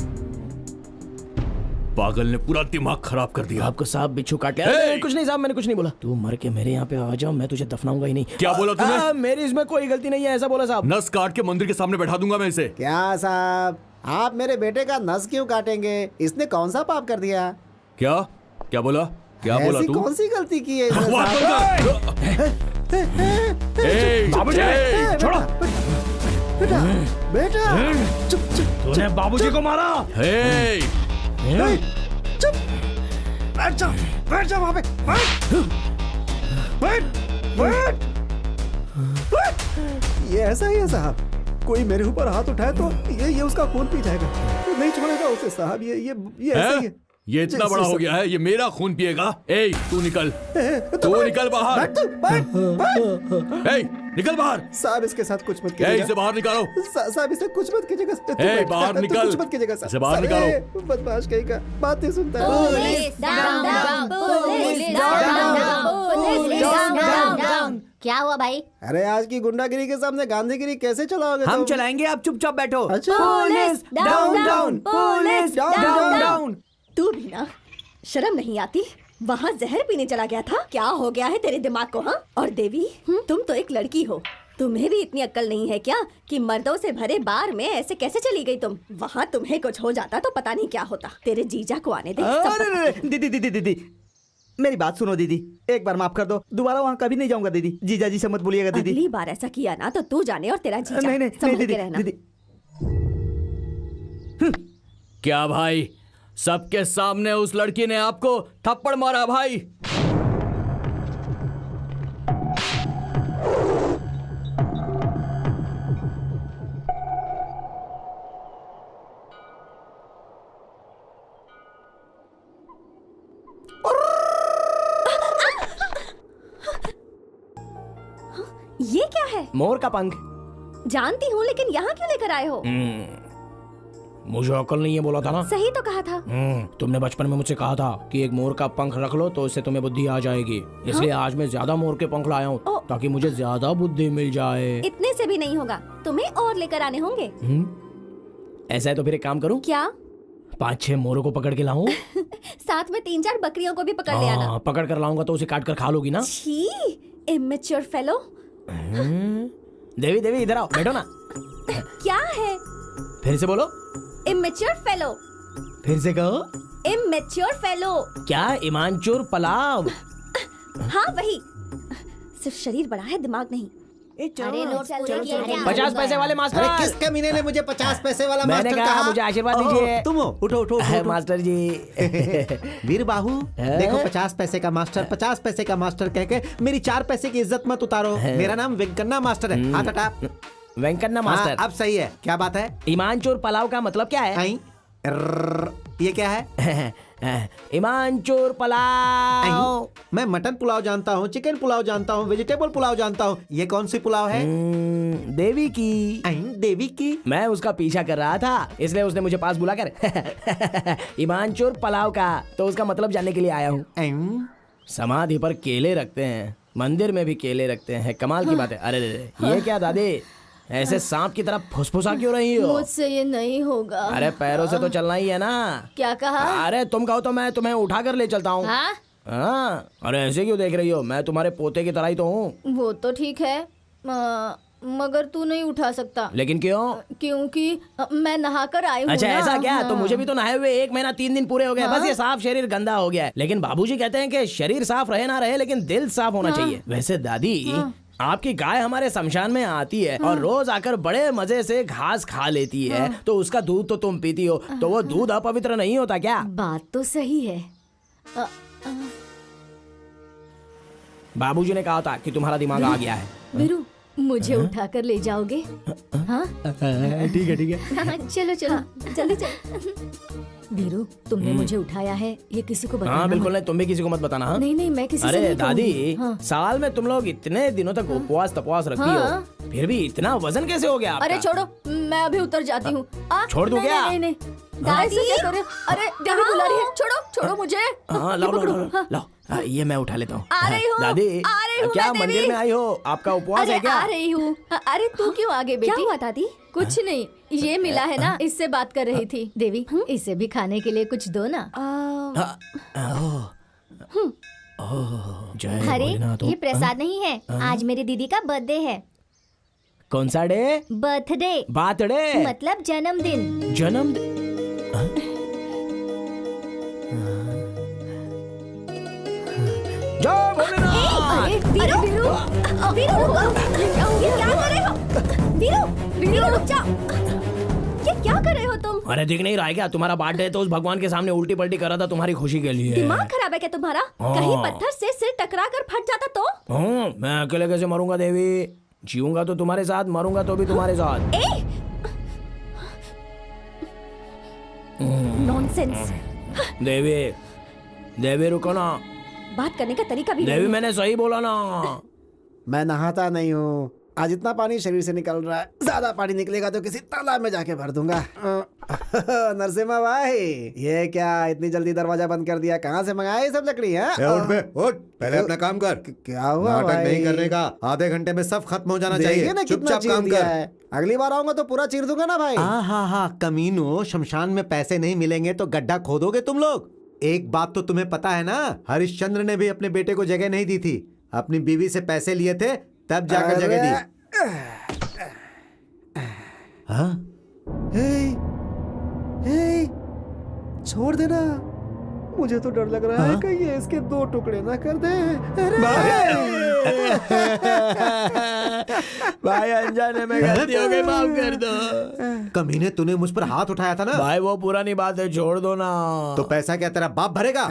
पागल ने पूरा दिमाग खराब कर दिया। आपको साहब बिच्छू काट लिया? कुछ नहीं साहब, मैंने कुछ नहीं बोला। तू मर के मेरे यहाँ पे आ जाओ, मैं तुझे दफनाऊंगा ही नहीं। क्या बोला तूने? मेरी इसमें कोई गलती नहीं है, ऐसा बोला साहब। नस काट के मंदिर के सामने बैठा दूंगा मैं इसे। क्या साहब, आप मेरे बेटे का नस क्यों काटेंगे? इसने कौन सा पाप कर दिया? क्या बोला? क्या बोला तू? कौन सी गलती की है? छोड़ो बेटा, तूने बाबूजी को मारा? चुप, बैठ जा वहाँ पे, बैठ। ये ऐसा ही है साहब, कोई मेरे ऊपर हाथ उठाए तो ये उसका खून पी जाएगा, नहीं छोड़ेगा उसे साहब। ये ऐसा ही है। ये इतना बड़ा हो गया है, ये मेरा खून पिएगा? तू निकल बाहर। निकल बाहर। साहब इसके साथ कुछ मत कीजिएगा। इसे बाहर निकालो। साहब इसे कुछ मत कीजिएगा। बाहर निकल। कुछ मत कीजिएगा। इसे बाहर निकालो। बदमाश कहीं का, बात नहीं सुनता है। क्या हुआ भाई? अरे आज की गुंडागिरी के सामने गांधीगिरी कैसे चलाओगे? हम चलाएंगे, आप चुपचाप बैठो। अच्छा, पुलिस डाउन, पुलिस डाउन। तू भी ना, शर्म नहीं आती? वहाँ जहर पीने चला गया था। क्या हो गया है तेरे दिमाग को? हाँ, और देवी, तुम तो एक लड़की हो, तुम्हें भी इतनी अक्ल नहीं है क्या कि मर्दों से भरे बार में ऐसे कैसे चली गई तुम? वहाँ तुम्हें कुछ हो जाता तो पता नहीं क्या होता। तेरे जीजा को आने दे। दीदी, मेरी बात सुनो दीदी, एक बार माफ कर दो, दोबारा वहाँ कभी नहीं जाऊंगा दीदी। जीजा जी से मत बोलिएगा दीदी। अगली बार ऐसा किया ना तो तू जाने और तेरा जीजा। नहीं संभल के रहना। दीदी। क्या भाई, सबके सामने उस लड़की ने आपको थप्पड़ मारा भाई? ये क्या है? मोर का पंख। जानती हूँ, लेकिन यहाँ क्यों लेकर आए हो? मुझे अकल नहीं है, बोला था ना। सही तो कहा था। तुमने बचपन में मुझसे कहा था कि एक मोर का पंख रख लो तो इससे तुम्हें बुद्धि आ जाएगी। इसलिए आज मैं ज्यादा मोर के पंख लाया हूँ ताकि मुझे ज्यादा बुद्धि मिल जाए। इतने से भी नहीं होगा, तुम्हें और लेकर आने होंगे। ऐसा है तो फिर एक काम करूँ क्या? 5-6 मोरों को पकड़ के लाऊं? साथ में 3-4 बकरियों को भी पकड़ ले आना। पकड़ कर लाऊंगा तो उसे काट कर खा लोगी ना? छी, इमेच्योर फेलो। देवी इधर आओ, बैठो ना। क्या है? फिर से बोलो। Immature fellow. फिर से कहो। Immature fellow. क्या? ईमानचोर पलाव। हाँ वही, सिर्फ शरीर बड़ा है, दिमाग नहीं। अरे नोट्स पूरे किए क्या? 50 पैसे वाले मास्टर। अरे किस कमीने ने मुझे 50 पैसे वाला मैंने मास्टर कहा कहा? मुझे आशीर्वाद दीजिए। तुम हो, उठो। मास्टर जी। वीर बाहू, देखो 50 पैसे का मास्टर, 50 पैसे का मास्टर कह के मेरी 4 पैसे की इज्जत मत उतारो। मेरा नाम वेंकन्ना मास्टर है। हाथ हटा। वेंकन्ना मास्टर। अब सही है। क्या बात है? ईमानचोर पलाव का मतलब क्या है? ये क्या है? ईमानचोर पलाव। मैं मटन पुलाव जानता हूँ, चिकन पुलाव जानता हूँ, वेजिटेबल पुलाव जानता हूँ। ये कौन सी पुलाव है? देवी की। देवी की? मैं उसका पीछा कर रहा था, इसलिए उसने मुझे पास बुलाकर ईमानचोर पलाव का तो उसका मतलब जानने के लिए आया हूँ। समाधि पर केले रखते हैं, मंदिर में भी केले रखते हैं, कमाल की बात है। अरे ये क्या दादी, ऐसे सांप की तरह फुसफुसा क्यों रही हो? मुझसे ये नहीं होगा। अरे पैरों से तो चलना ही है ना। क्या कहा? अरे तुम कहो तो मैं तुम्हें उठा कर ले चलता हूँ। हाँ? अरे ऐसे क्यों देख रही हो, मैं तुम्हारे पोते की तरह ही तो हूँ। वो तो ठीक है, मगर तू नहीं उठा सकता। लेकिन क्यों? क्योंकि मैं नहाकर आई हूँ अच्छा ना। ऐसा क्या? तो हाँ। मुझे भी तो नहाए हुए 1 महीना 3 दिन पूरे हो गए। बस ये साफ शरीर गंदा हो गया है। लेकिन बाबूजी कहते हैं कि शरीर साफ रहे ना रहे लेकिन दिल साफ होना चाहिए। वैसे दादी आपकी गाय हमारे शमशान में आती है और रोज आकर बड़े मजे से घास खा लेती है, तो उसका दूध तो तुम पीती हो, तो वो दूध अपवित्र नहीं होता क्या? बात तो सही है। बाबूजी ने कहा था कि तुम्हारा दिमाग आ गया है। वीरू, मुझे उठाकर ले जाओगे? हाँ ठीक है ठीक है। चलो चलो जल्दी चलो। वीरू, तुमने मुझे उठाया है, ये किसी को बताना हाँ बिल्कुल मत। नहीं, तुम भी किसी को मत बताना। हाँ? नहीं नहीं, मैं किसी से अरे नहीं दादी, कहूंगी। हाँ। साल में तुम लोग इतने दिनों तक उपवास तपवास रखती हाँ। हो, फिर भी इतना वजन कैसे हो गया आपका? अरे छोड़ो, मैं अभी उतर जाती हूँ। छोड़ दूं नहीं, क्या? नहीं नहीं, दादी क्या कर रहे हो? अरे देवी बुला रही है, छोड़ो छोड़ो मुझे। हाँ लाओ ये लाओ पकड़ो। लाओ, हाँ। लाओ। ये मैं उठा लेता हूँ। आ रही हूँ, दादी, आ रही हूँ क्या मैं, मंदिर देवी। में आई हो? आपका उपवास अरे है क्या? आ रही हूँ। अरे तू क्यों आगे बेटी? क्या हुआ दादी? कुछ नहीं, ये मिला है ना, इससे बात कर रही थी। देवी, इसे भी खाने के लिए कुछ दो ना। जय अरे भोलेनाथ। ये प्रसाद नहीं है, आज मेरी दीदी का बर्थडे है। कौन सा डे? बर्थडे बर्थडे मतलब जन्मदिन। जन्म। जय भोलेनाथ। अरे वीरू, वीरू, ये क्या कर रहे हो? वीरू, वीरू रुक जाओ। ये क्या कर रहे हो तुम? अरे दिख नहीं रहा है क्या? तुम्हारा बर्थडे है तो उस भगवान के सामने उल्टी पल्टी कर रहा था तुम्हारी खुशी के लिए। दिमाग खराब है क्या तुम्हारा? कहीं पत्थर से सिर टकरा कर फट जाता तो? मैं अकेले कैसे मरूंगा देवी? जीऊंगा तो तुम्हारे साथ, मरूंगा तो भी तुम्हारे साथ। नॉनसेंस। देवी, देवी रुको ना। बात करने का तरीका भी देवी नहीं है। मैंने सही बोला ना। मैं नहाता नहीं हूँ। आज इतना पानी शरीर से निकल रहा है, ज्यादा पानी निकलेगा तो किसी तालाब में जाके भर दूंगा। नरसिम्हा भाई, ये क्या इतनी जल्दी दरवाजा बंद कर दिया? कहाँ से मंगाया ये सब लकड़ी है? उठ बे, उठ, पहले अपना काम कर। क्या हुआ नाटक भाई? नहीं करने का, आधे घंटे में सब खत्म हो जाना देखिए चाहिए। ना कितना चुपचाप चीर काम दिया कर। है। अगली बार आऊंगा तो पूरा चीर दूंगा ना भाई। हाँ कमीनो, शमशान में पैसे नहीं मिलेंगे तो गड्ढा खोदोगे तुम लोग। एक बात तो तुम्हें पता है ना, हरिश्चंद्र ने भी अपने बेटे को जगह नहीं दी थी। अपनी बीवी से पैसे लिए थे तब जाकर जगह दी। हाँ? हे, छोड़ देना, मुझे तो डर लग रहा है कहीं ये इसके 2 टुकड़े ना कर दे। भाई अनजाने में गलती हो गई, माफ कर दो। कमीने, तूने मुझ पर हाथ उठाया था ना। भाई वो पुरानी बात है, छोड़ दो ना। तो पैसा क्या तेरा बाप भरेगा?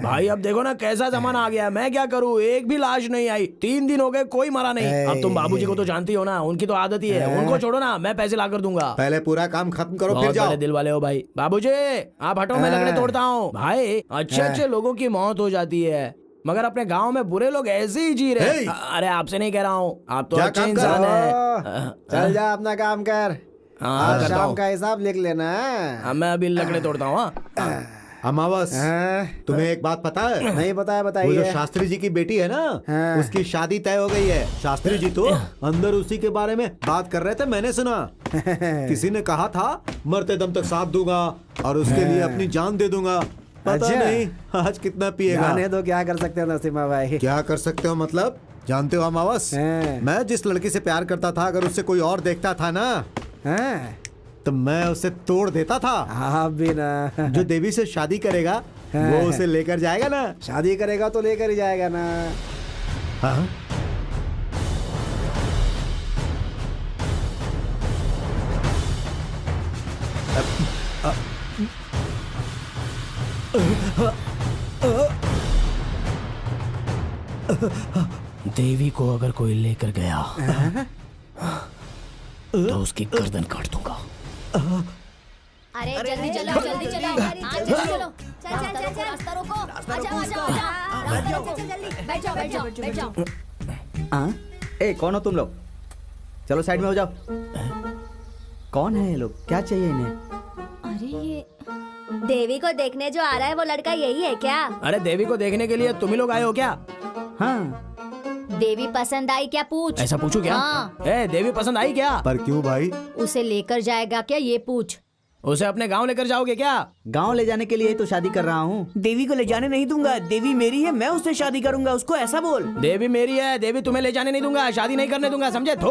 भाई अब देखो ना कैसा जमाना आ गया, मैं क्या करूँ? एक भी लाश नहीं आई, 3 दिन हो गए कोई मरा नहीं। अब तुम बाबूजी को तो जानती हो ना, उनकी तो आदत ही है। उनको छोड़ो ना, मैं पैसे ला कर दूंगा। पहले पूरा काम खत्म करो फिर बहुत जाओ। बड़े दिल वाले हो भाई। बाबूजी आप हटो, मैं लकड़े तोड़ता हूँ। भाई अच्छे अच्छे लोगों की मौत हो जाती है, मगर अपने गांव में बुरे लोग ऐसे ही जी रहे। अरे आपसे नहीं कह रहा हूँ, आप तो जा अच्छे काम कर। इंसान है। चल जा अपना काम कर। हाँ, आज करता शाम हूँ। का हिसाब लिख लेना। अब मैं अभी लकड़े तोड़ता हूँ। अमावस, तुम्हें एक बात पता है? नहीं पता है, वो जो बताइए। शास्त्री जी की बेटी है ना, उसकी शादी तय हो गई है। शास्त्री जी तो अंदर उसी के बारे में बात कर रहे थे, मैंने सुना। किसी ने कहा था मरते दम तक साथ दूंगा और उसके लिए अपनी जान दे दूंगा। पता अच्छा। नहीं आज कितना पिएगा। जाने दो, क्या कर सकते हो नरसिम्हा भाई। क्या कर सकते हो मतलब? जानते हो अमावस, मैं जिस लड़की से प्यार करता था, अगर उससे कोई और देखता था ना, तो मैं उसे तोड़ देता था। आप भी ना। जो देवी से शादी करेगा वो उसे लेकर जाएगा ना। शादी करेगा तो लेकर ही जाएगा ना। हाँ? देवी को अगर कोई लेकर गया तो उसकी गर्दन काट दूंगा। अरे जल्दी चलो, जल्दी चलो, हाँ जल्दी चलो, चल चल चल चल, रास्ता रोको, आ जाओ आ जाओ आ जाओ, रास्ता रोको, जल्दी बैठ जाओ बैठ जाओ बैठ जाओ। हाँ? ए कौन हो तुम लोग? चलो साइड में हो जाओ। कौन है ये लोग? क्या चाहिए इन्हें? अरे ये देवी को देखने जो आ रहा है वो लड़का यही है क्या? अरे देवी को देखने के लिए तुम ही लोग आए हो क्या? हाँ, देवी पसंद आई क्या पूछ? ऐसा पूछू क्या? हाँ। ए देवी पसंद आई क्या? पर क्यों भाई? उसे लेकर जाएगा क्या ये पूछ? उसे अपने गांव लेकर जाओगे क्या? गांव ले जाने के लिए ही तो शादी कर रहा हूँ। देवी को ले जाने नहीं दूंगा, देवी मेरी है, मैं उससे शादी करूंगा, उसको ऐसा बोल। देवी मेरी है, देवी तुम्हें ले जाने नहीं दूंगा, शादी नहीं करने दूंगा, समझे? थू।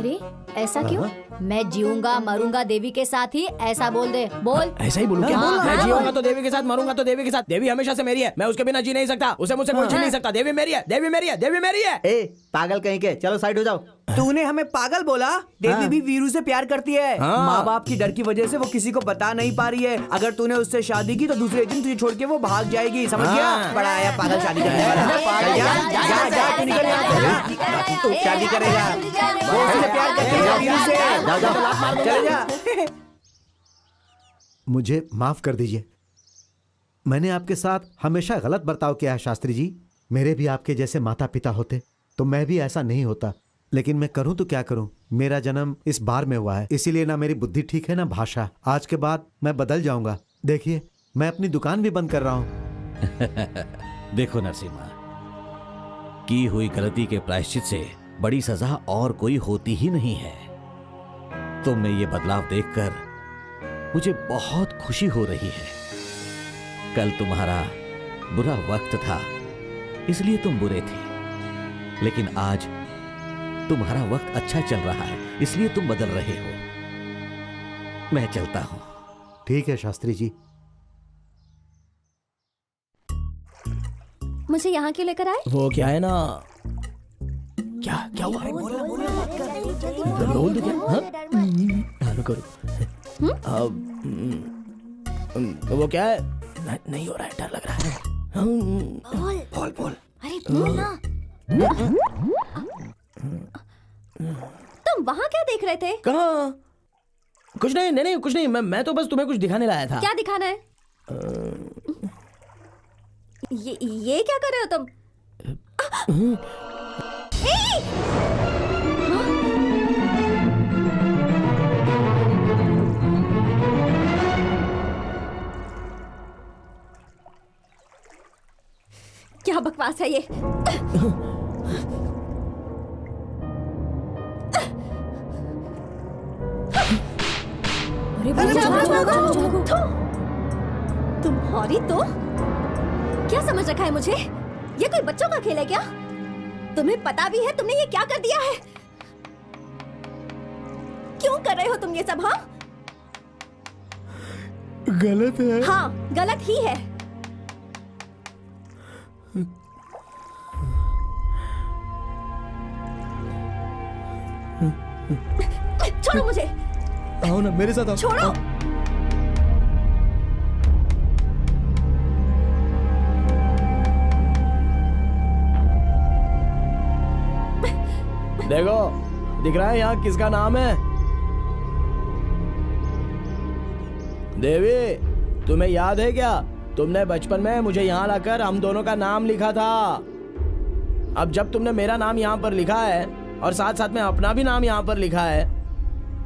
अरे ऐसा क्यों? मैं जीऊंगा मरूंगा देवी के साथ ही, ऐसा बोल दे। बोल। ऐसा ही बोलूं क्या? हाँ, मैं हाँ, जीऊंगा बोल। तो देवी के साथ, मरूंगा तो देवी के साथ। देवी हमेशा से मेरी है, मैं उसके बिना जी नहीं सकता। उसे मुझसे कोई छीन नहीं सकता। देवी मेरी है, देवी मेरी है, देवी मेरी है। ए पागल कहीं के, चलो साइड हो जाओ। तूने हमें पागल बोला? देवी भी वीरू से प्यार करती है। हाँ। माँ बाप की डर की वजह से वो किसी को बता नहीं पा रही है। अगर तूने उससे शादी की तो दूसरे दिन तुझे छोड़ के वो भाग जाएगी, समझ गया? बड़ा आया पागल शादी करने वाला। जा जा तू निकल यहाँ से, जा। तू शादी करेगा, वो उससे प्यार करती है वीरू से। चले जा। मुझे माफ कर दीजिए, मैंने आपके साथ हमेशा गलत बर्ताव किया है शास्त्री जी। मेरे भी आपके जैसे माता पिता होते तो मैं भी ऐसा नहीं होता, लेकिन मैं करूं तो क्या करूं। मेरा जन्म इस बार में हुआ है, इसीलिए ना मेरी बुद्धि ठीक है ना भाषा। आज के बाद मैं बदल जाऊंगा। देखिए मैं अपनी दुकान भी बंद कर रहा हूं। देखो नरसिम्हा, की हुई गलती के प्रायश्चित से बड़ी सजा और कोई होती ही नहीं है। तुम में ये बदलाव देखकर मुझे बहुत खुशी हो रही है। कल तुम्हारा बुरा वक्त था, इसलिए तुम बुरे थे, लेकिन आज तुम्हारा वक्त अच्छा चल रहा है, इसलिए तुम बदल रहे हो। मैं चलता हूं। ठीक है शास्त्री जी। मुझे यहाँ क्यों लेकर आए? वो क्या है ना, क्या क्या हुआ? बोल दो क्या? हाँ रुको रुको। वो क्या है? नहीं हो रहा है, डर लग रहा है। बोल बोल। अरे बोल ना। तुम वहाँ क्या देख रहे थे? कहाँ? कुछ नहीं, नहीं कुछ नहीं। मैं तो बस तुम्हें कुछ दिखाने लाया था। क्या दिखाना है? ये क्या कर रहे हो तुम? क्या बकवास है ये? तुम्हारी तो क्या समझ रखा है मुझे? ये कोई बच्चों का खेल है क्या? तुम्हें पता भी है तुमने ये क्या कर दिया है? क्यों कर रहे हो तुम ये सब? हाँ गलत है। हाँ गलत ही है। छोड़ो मुझे। आओ ना मेरे साथ आओ। छोड़ो। देखो दिख रहा है यहाँ किसका नाम है? देवी, तुम्हें याद है क्या? तुमने बचपन में मुझे यहाँ लाकर हम दोनों का नाम लिखा था। अब जब तुमने मेरा नाम यहाँ पर लिखा है और साथ साथ में अपना भी नाम यहाँ पर लिखा है,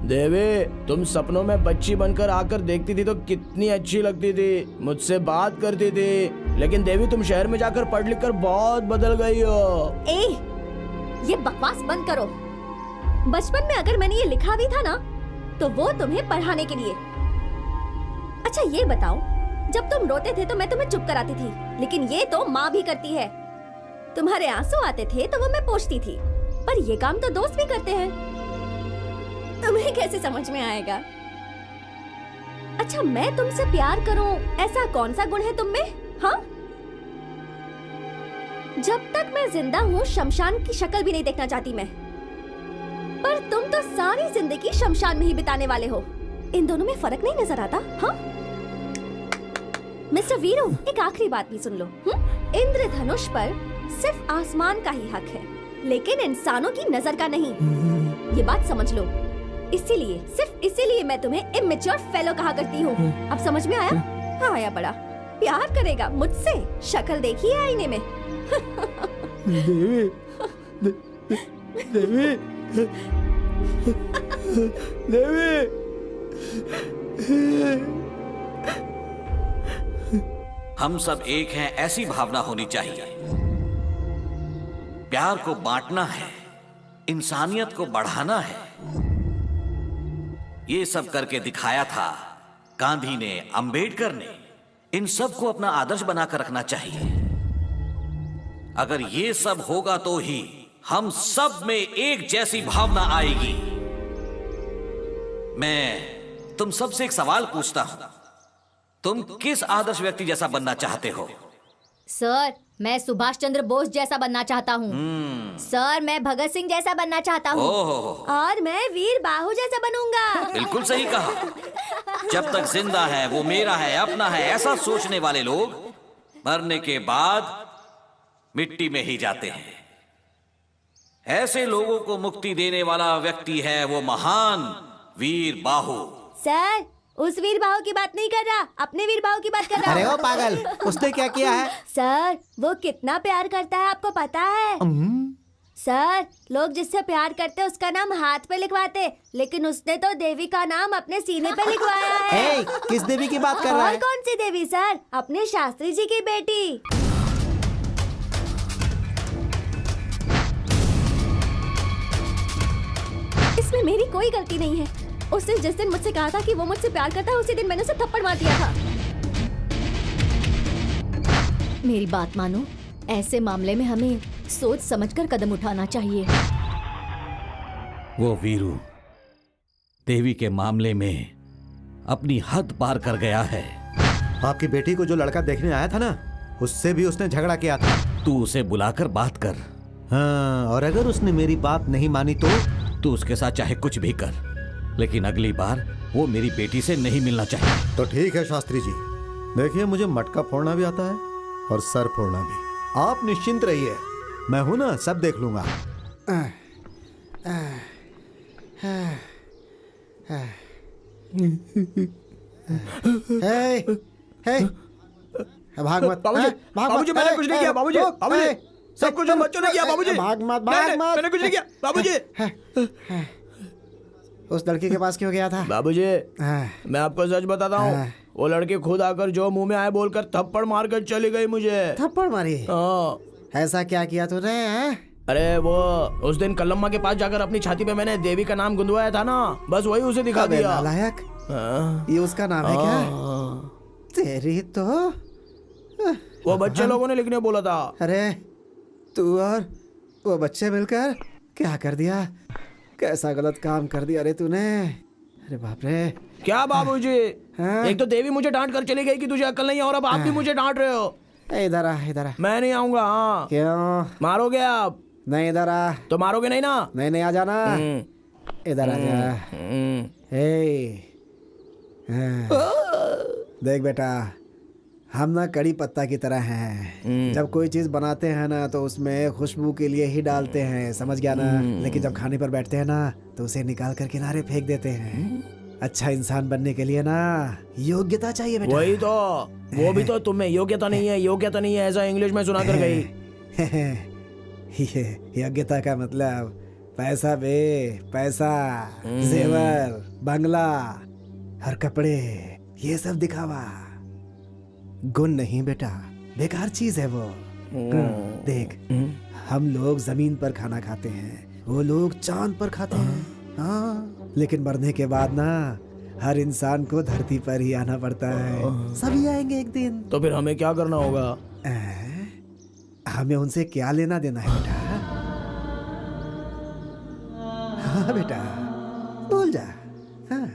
देवी तुम सपनों में बच्ची बनकर आकर देखती थी तो कितनी अच्छी लगती थी, मुझसे बात करती थी। लेकिन देवी तुम शहर में जाकर पढ़ लिख कर बहुत बदल गई हो। ये बकवास बंद करो। बचपन में अगर मैंने ये लिखा भी था ना तो वो तुम्हें पढ़ाने के लिए। अच्छा ये बताओ, जब तुम रोते थे तो मैं तुम्हें चुप कराती थी, लेकिन ये तो माँ भी करती है। तुम्हारे आंसू आते थे तो वो मैं पोंछती थी, पर ये काम तो दोस्त भी करते हैं। तुम्हें कैसे समझ में आएगा? अच्छा मैं तुमसे प्यार करूं, ऐसा कौन सा गुण है तुम में? हाँ जब तक मैं जिंदा हूँ शमशान की शक्ल भी नहीं देखना चाहती मैं, पर तुम तो सारी जिंदगी शमशान में ही बिताने वाले हो। इन दोनों में फर्क नहीं नजर आता? हाँ मिस्टर वीरू, एक आखिरी बात भी सुन लो। इंद्रधनुष पर सिर्फ आसमान का ही हक है, लेकिन इंसानों की नजर का नहीं। ये बात समझ लो। इसीलिए सिर्फ इसीलिए मैं तुम्हें इमेच्योर फेलो कहा करती हूँ। अब समझ में आया? हाँ आया। बड़ा प्यार करेगा मुझसे? शक्ल देखी है आईने में? देवी देवी देवी हम सब एक हैं, ऐसी भावना होनी चाहिए। प्यार को बांटना है, इंसानियत को बढ़ाना है। ये सब करके दिखाया था गांधी ने, अंबेडकर ने। इन सब को अपना आदर्श बनाकर रखना चाहिए। अगर ये सब होगा तो ही हम सब में एक जैसी भावना आएगी। मैं तुम सबसे एक सवाल पूछता हूं, तुम किस आदर्श व्यक्ति जैसा बनना चाहते हो? सर, मैं सुभाष चंद्र बोस जैसा बनना चाहता हूँ। सर, मैं भगत सिंह जैसा बनना चाहता हूँ। और मैं वीर बाहु जैसा बनूंगा। बिल्कुल सही कहा। जब तक जिंदा है वो मेरा है, अपना है, ऐसा सोचने वाले लोग मरने के बाद मिट्टी में ही जाते हैं। ऐसे लोगों को मुक्ति देने वाला व्यक्ति है वो महान वीर बाहु। सर, उस वीर बाहु की बात नहीं कर रहा, अपने वीर बाहु की बात कर रहा। अरे ओ पागल, उसने क्या किया है? सर, वो कितना प्यार करता है आपको पता है? सर, लोग जिससे प्यार करते उसका नाम हाथ पे लिखवाते, लेकिन उसने तो देवी का नाम अपने सीने पे लिखवाया है। ए, किस देवी की बात कर रहा है? और कौन सी देवी सर? अपने शास्त्री जी की बेटी। इसमें मेरी कोई गलती नहीं है। उसने जिस दिन मुझसे कहा था कि वो मुझसे प्यार करता है, उसी दिन मैंने उसे थप्पड़ मार दिया था। मेरी बात मानो, ऐसे मामले में हमें सोच समझकर कदम उठाना चाहिए। वो वीरू देवी के मामले में अपनी हद पार कर गया है। आपकी बेटी को जो लड़का देखने आया था ना, उससे भी उसने झगड़ा किया था। तू उसे बुलाकर बात कर। हाँ, और अगर उसने मेरी बात नहीं मानी तो? तू उसके साथ चाहे कुछ भी कर, लेकिन अगली बार वो मेरी बेटी से नहीं मिलना चाहिए। तो ठीक है शास्त्री जी, देखिए मुझे मटका फोड़ना भी आता है और सर फोड़ना भी। आप निश्चिंत रहिए, मैं हूं ना, सब देख लूंगा। भाग मत बाबूजी, मैंने कुछ नहीं किया बाबूजी। बाबूजी, सब कुछ बच्चों ने किया बाबूजी। भाग मत, मैंने कुछ नहीं किया बाबूजी। उस लड़की के पास क्यों गया था? बाबूजी, मैं आपको सच बताता हूँ, वो लड़की खुद आकर जो मुंह में आए बोलकर थप्पड़ मारकर चली गई मुझे। थप्पड़ मारी? ऐसा क्या किया तूने? अरे वो उस दिन कलम्मा के पास जाकर अपनी छाती पे मैंने देवी का नाम गुंदवाया था ना, बस वही उसे दिखा दिया। नालायक, ये उसका नाम है क्या? तेरी तो वो बच्चे लोगों ने लिखने बोला था। अरे तू और वो बच्चे मिलकर क्या कर दिया? कैसा गलत काम कर दिया रे तूने? अरे बाप रे। क्या बाबूजी, एक तो देवी मुझे डांट कर चली गई कि तुझे अक्ल नहीं है, और अब आप भी मुझे डांट रहे हो। इधर आ, इधर आ। मैं नहीं आऊंगा। हाँ, क्यों? मारोगे आप? नहीं, इधर आ। तो मारोगे नहीं ना? नहीं, आ जाना, इधर आ जा। देख बेटा, हम ना कड़ी पत्ता की तरह हैं। जब कोई चीज बनाते हैं ना तो उसमें खुशबू के लिए ही डालते हैं, समझ गया ना? लेकिन जब खाने पर बैठते हैं ना तो उसे निकाल कर किनारे फेंक देते हैं। अच्छा इंसान बनने के लिए ना योग्यता चाहिए बेटा। वही तो, वो भी तो तुम्हें योग्यता नहीं है, योग्यता नहीं है, ऐसा इंग्लिश में सुना कर गई। ये योग्यता का मतलब पैसा बे, पैसा, जेवर, बंगला और कपड़े, ये सब दिखावा। गुण नहीं बेटा, बेकार चीज है वो। देख, हम लोग जमीन पर खाना खाते हैं, वो लोग चांद पर खाते हैं। हाँ, लेकिन मरने के बाद ना हर इंसान को धरती पर ही आना पड़ता है। सभी आएंगे एक दिन। तो फिर हमें क्या करना होगा? हमें उनसे क्या लेना देना है बेटा? हाँ बेटा, बोल जा। हाँ,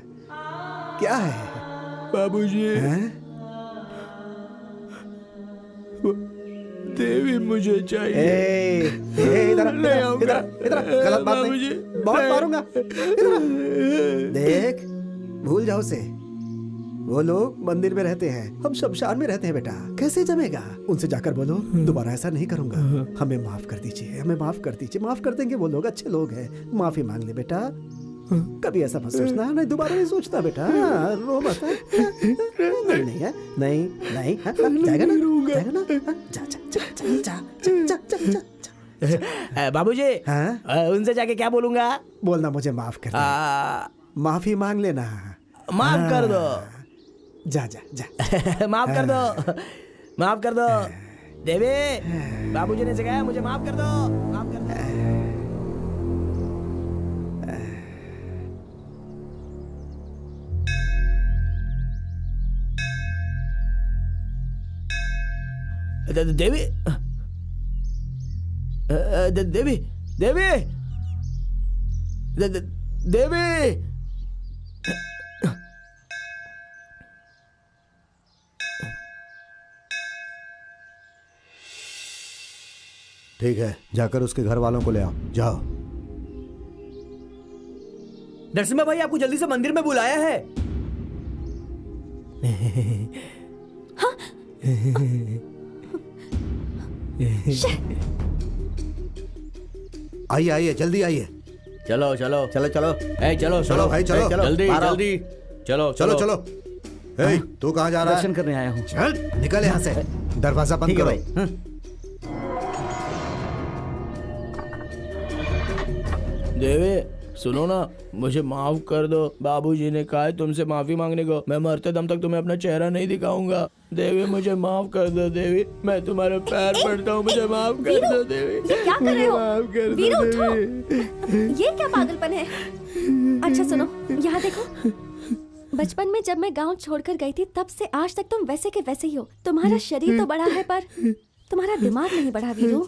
क्या है बाबूजी? देवी मुझे चाहिए। इधर गलत बात नहीं, बहुत मारूंगा। देख, भूल जाओ उसे। वो लोग मंदिर में रहते हैं, हम शमशान में रहते हैं बेटा, कैसे जमेगा? उनसे जाकर बोलो दोबारा ऐसा नहीं करूंगा, हमें माफ कर दीजिए, हमें माफ कर दीजिए। माफ कर देंगे, वो लोग अच्छे लोग हैं, माफी मांग ले बेटा। कभी ऐसा मत सोचना, नहीं दोबारा नहीं सोचना बेटा। रो मत। नहीं है, नहीं नहीं, जाएगा ना, जाएगा ना। जा जा जा जा जा जा। बाबूजी, उनसे जाके क्या बोलूंगा? बोलना मुझे माफ कर दो, माफी मांग लेना। माफ कर दो। जा जा जा। माफ कर दो, माफ कर दो। देवी, बाबूजी ने सिखाया, मुझे माफ कर दो, माफ कर दो। देवी, देवी, देवी, देवी, ठीक है, जाकर उसके घर वालों को ले आओ, जाओ। नरसिम्हा भाई आपको जल्दी से मंदिर में बुलाया है। आइए आइए, जल्दी आइए। चलो चलो चलो चलो ए चलो चलो भाई, चलो। जल्दी बाहर आओ। जल्दी चलो चलो चलो। ए, तू कहाँ जा रहा है? दर्शन करने आया हूँ। चल निकल यहाँ से, दरवाजा बंद ठीक है करो। भाई। हाँ। देवी सुनो ना, मुझे माफ कर दो। बाबूजी ने कहा है तुमसे माफी मांगने को। मैं मरते दम तक तुम्हें अपना चेहरा नहीं दिखाऊंगा। देवी मुझे माफ कर दो। देवी मैं तुम्हारे पैर पड़ता हूँ, मुझे माफ कर दो देवी। ये क्या कर रहे हो? माफ कर दो वीरू, उठो। देवी। ये क्या पागलपन है? अच्छा सुनो, यहाँ देखो। बचपन में जब मैं गांव छोड़कर गई थी, तब से आज तक तुम वैसे के वैसे ही हो। तुम्हारा शरीर तो बड़ा है, पर तुम्हारा दिमाग नहीं बढ़ा वीरू।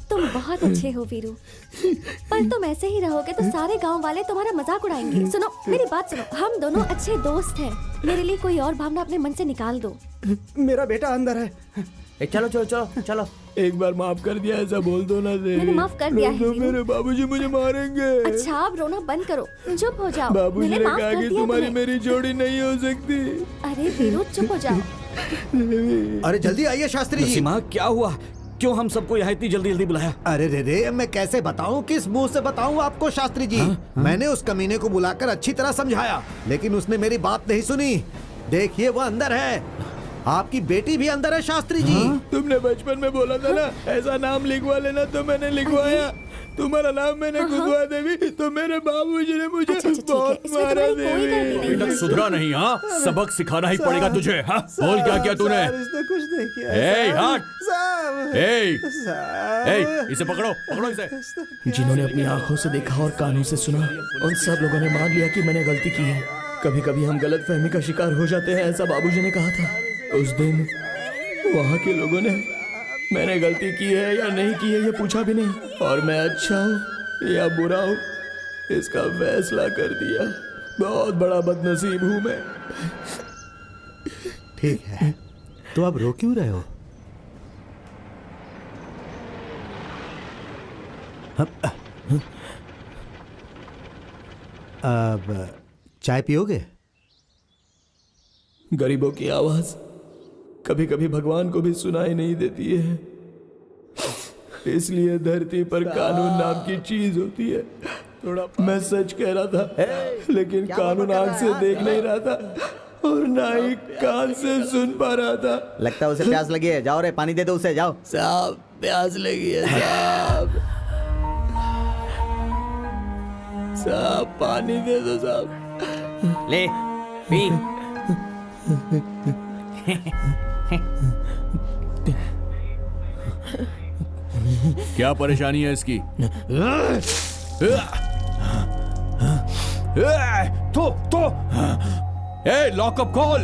तुम बहुत अच्छे हो वीरू, पर तुम ऐसे ही रहोगे तो सारे गांव वाले तुम्हारा मजाक उड़ाएंगे। सुनो मेरी बात सुनो, हम दोनों अच्छे दोस्त हैं। मेरे लिए कोई और भावना अपने मन से निकाल दो। मेरा बेटा अंदर है। चलो चलो चलो चलो। एक बार माफ कर दिया, ऐसा बोल दो ना देवी। मैंने माफ कर दिया है तो वीरू। मेरे बाबूजी मुझे मारेंगे। अच्छा आप रोना बंद करो, चुप हो जाओ। बाबूजी मैंने ने माफ कहा कर कि दिया तुम्हारी तुम्हें। मेरी जोड़ी नहीं हो सकती। अरे वीरू चुप हो जाओ। अरे जल्दी आइए शास्त्री जी। नरसिम्हा क्या हुआ? क्यों हम सबको यहाँ इतनी जल्दी जल्दी बुलाया? अरे रे, मैं कैसे बताऊं, किस मुंह से बताऊं आपको शास्त्री जी? मैंने उस कमीने को बुलाकर अच्छी तरह समझाया, लेकिन उसने मेरी बात नहीं सुनी। देखिए वो अंदर है, आपकी बेटी भी अंदर है शास्त्री जी। तुमने बचपन में बोला था ना ऐसा नाम लिखवा लेना, तो मैंने लिखवाया। तुम्हारा नाम मैंने खुदवा देवी, तो मेरे बाबूजी ने मुझे अच्छा, ठीक है, बहुत इसमें मारा तुम्हारी कोई गलती देवी। नहीं अभी तक सुधरा नहीं? हाँ, सबक सिखाना ही पड़ेगा तुझे। हाँ, बोल क्या किया तूने? इसने कुछ नहीं किया। ए, हट! साहब, ए, साहब। इसे पकड़ो, पकड़ो इसे। जिन्होंने अपनी आंखों से देखा और कानों से सुना, उन सब लोगों ने मान लिया कि मैंने गलती की है। कभी कभी हम गलत फहमी का शिकार हो जाते हैं, ऐसा बाबूजी ने कहा था। उस दिन वहाँ के लोगों ने मैंने गलती की है या नहीं की है ये पूछा भी नहीं, और मैं अच्छा हूँ या बुरा हूँ इसका फैसला कर दिया। बहुत बड़ा बदनसीब हूँ मैं। ठीक है, तो अब रो क्यों रहे हो? अब चाय पियोगे? गरीबों की आवाज कभी कभी भगवान को भी सुनाई नहीं देती है, इसलिए धरती पर कानून नाम की चीज होती है। थोड़ा मैं सच कह रहा था, लेकिन कानून आंख से देख नहीं रहा था और ना ही कान से सुन पा रहा था। लगता है उसे प्यास लगी है। जाओ रे, पानी दे दो उसे, जाओ। साहब प्यास लगी है साहब। साहब पानी दे दो साहब। ले पी। क्या परेशानी है इसकी? तो ए, लॉकअप कॉल।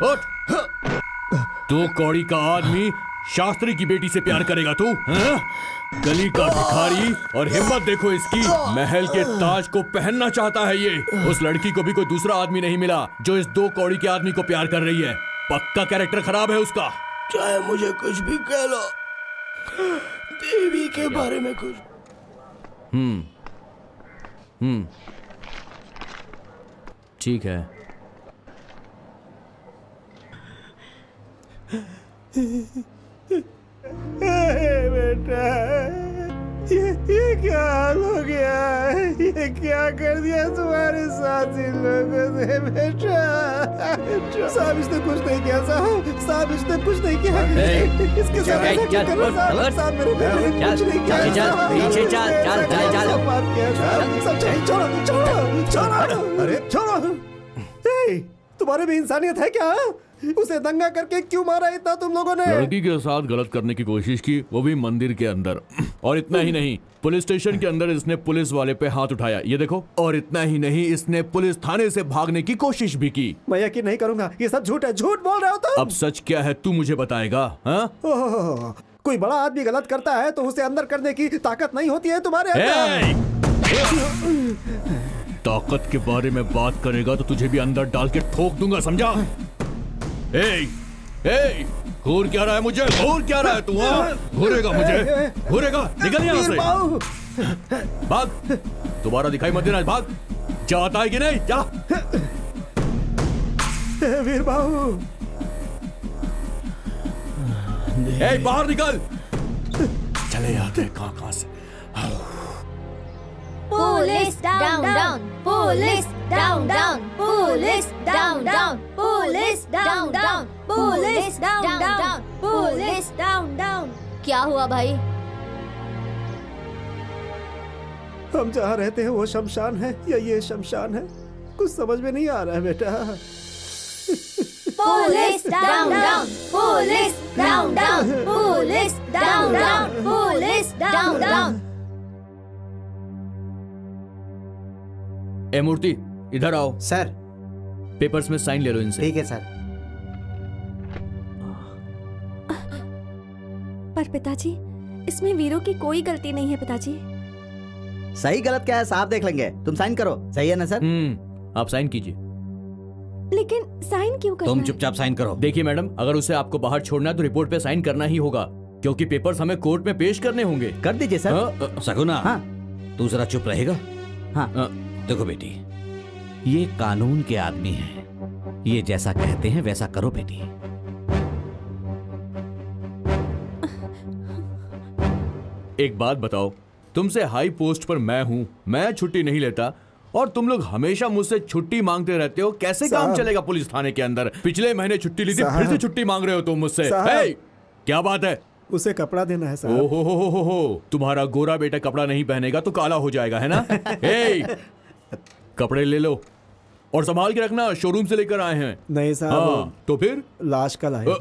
उठ। तू कौड़ी का आदमी शास्त्री की बेटी से प्यार करेगा तू? हाँ? गली का भिखारी, और हिम्मत देखो इसकी, महल के ताज को पहनना चाहता है ये। उस लड़की को भी कोई दूसरा आदमी नहीं मिला जो इस दो कौड़ी के आदमी को प्यार कर रही है। पक्का कैरेक्टर खराब है उसका। चाहे मुझे कुछ भी कह लो, देवी के बारे में कुछ। ठीक है। बेटा, ये क्या हाल हो गया है? ये क्या कर दिया तुम्हारे साथ इन लोगों ने बेटा? साहब इसने कुछ नहीं किया साहब, साहब इसने कुछ नहीं किया। इसके साथ ऐसा क्यों कर रहे हो साहब? साहब मेरे बेटे ने कुछ नहीं किया। पीछे चल। माफ किया साहब। छोड़ो। अरे छोड़ो। तुम्हारे भी इंसानियत है क्या? उसे दंगा करके क्यों मारा इतना तुम लोगों ने? लड़की के साथ गलत करने की कोशिश की, वो भी मंदिर के अंदर। और इतना ही नहीं, पुलिस स्टेशन के अंदर इसने पुलिस वाले पे हाथ उठाया, ये देखो। और इतना ही नहीं, इसने पुलिस थाने से भागने की कोशिश भी की। मैं यकीन नहीं करूंगा, ये सब झूठ है, झूठ बोल रहे हो तुम। अब सच क्या है तू मुझे बताएगा? हाँ? ओह, कोई बड़ा आदमी गलत करता है तो उसे अंदर करने की ताकत नहीं होती है तुम्हारे अंदर। ताकत के बारे में बात करेगा तो तुझे भी अंदर डाल के ठोक दूंगा, समझा? घूर क्या रहा है मुझे? घूर क्या रहा है तू? घूरेगा मुझे? घूरेगा? निकल यहाँ से, भाग। दोबारा दिखाई मत देना, भाग। जाता है कि नहीं? जा। वीर बाबू, बाहर निकल। चले आते कहाँ से। Police down down, police down down, police down down, police down down, police down down, police down down. क्या हुआ भाई? हम जहाँ रहते हैं वो शमशान है या ये शमशान है, कुछ समझ में नहीं आ रहा है बेटा। Police down down, police down down, police down down, police down down. ए मूर्ति, इधर आओ। सर। पेपर्स में साइन ले लो इनसे। ठीक है सर। पर पिताजी, इसमें वीरू की कोई गलती नहीं है पिताजी। सही गलत क्या है साहब देख लेंगे, तुम साइन करो। सही है ना सर? आप साइन कीजिए। लेकिन साइन क्यों करना तुम है? चुपचाप साइन करो। देखिए मैडम, अगर उसे आपको बाहर छोड़ना है तो रिपोर्ट पे साइन करना ही होगा, क्योंकि पेपर्स हमें कोर्ट में पेश करने होंगे। कर दीजिए सर। सगुना, हाँ। तू जरा चुप रहेगा? हाँ। देखो बेटी, ये कानून के आदमी हैं, ये जैसा कहते हैं वैसा करो बेटी। एक बात बताओ, तुमसे हाई पोस्ट पर मैं हूं, मैं छुट्टी नहीं लेता और तुम लोग हमेशा मुझसे छुट्टी मांगते रहते हो। कैसे काम चलेगा पुलिस थाने के अंदर? पिछले महीने छुट्टी ली थी, फिर से छुट्टी मांग रहे हो तुम मुझसे। क्या बात है? उसे कपड़ा देना है साहब। ओहो, तुम्हारा गोरा बेटा कपड़ा नहीं पहनेगा तो काला हो जाएगा, है ना? कपड़े ले लो और संभाल के रखना, शोरूम से लेकर आए हैं। नहीं साहब। हाँ, तो फिर लाश का लाए।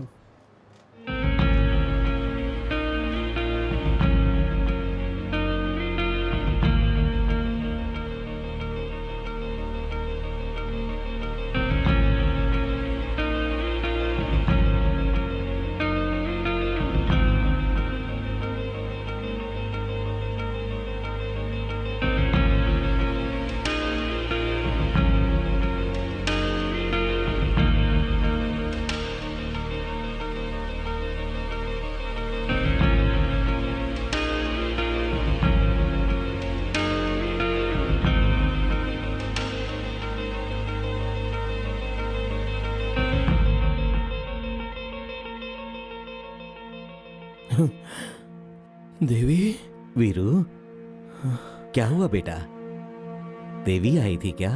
देवी। वीरू, क्या हुआ बेटा? देवी आई थी क्या?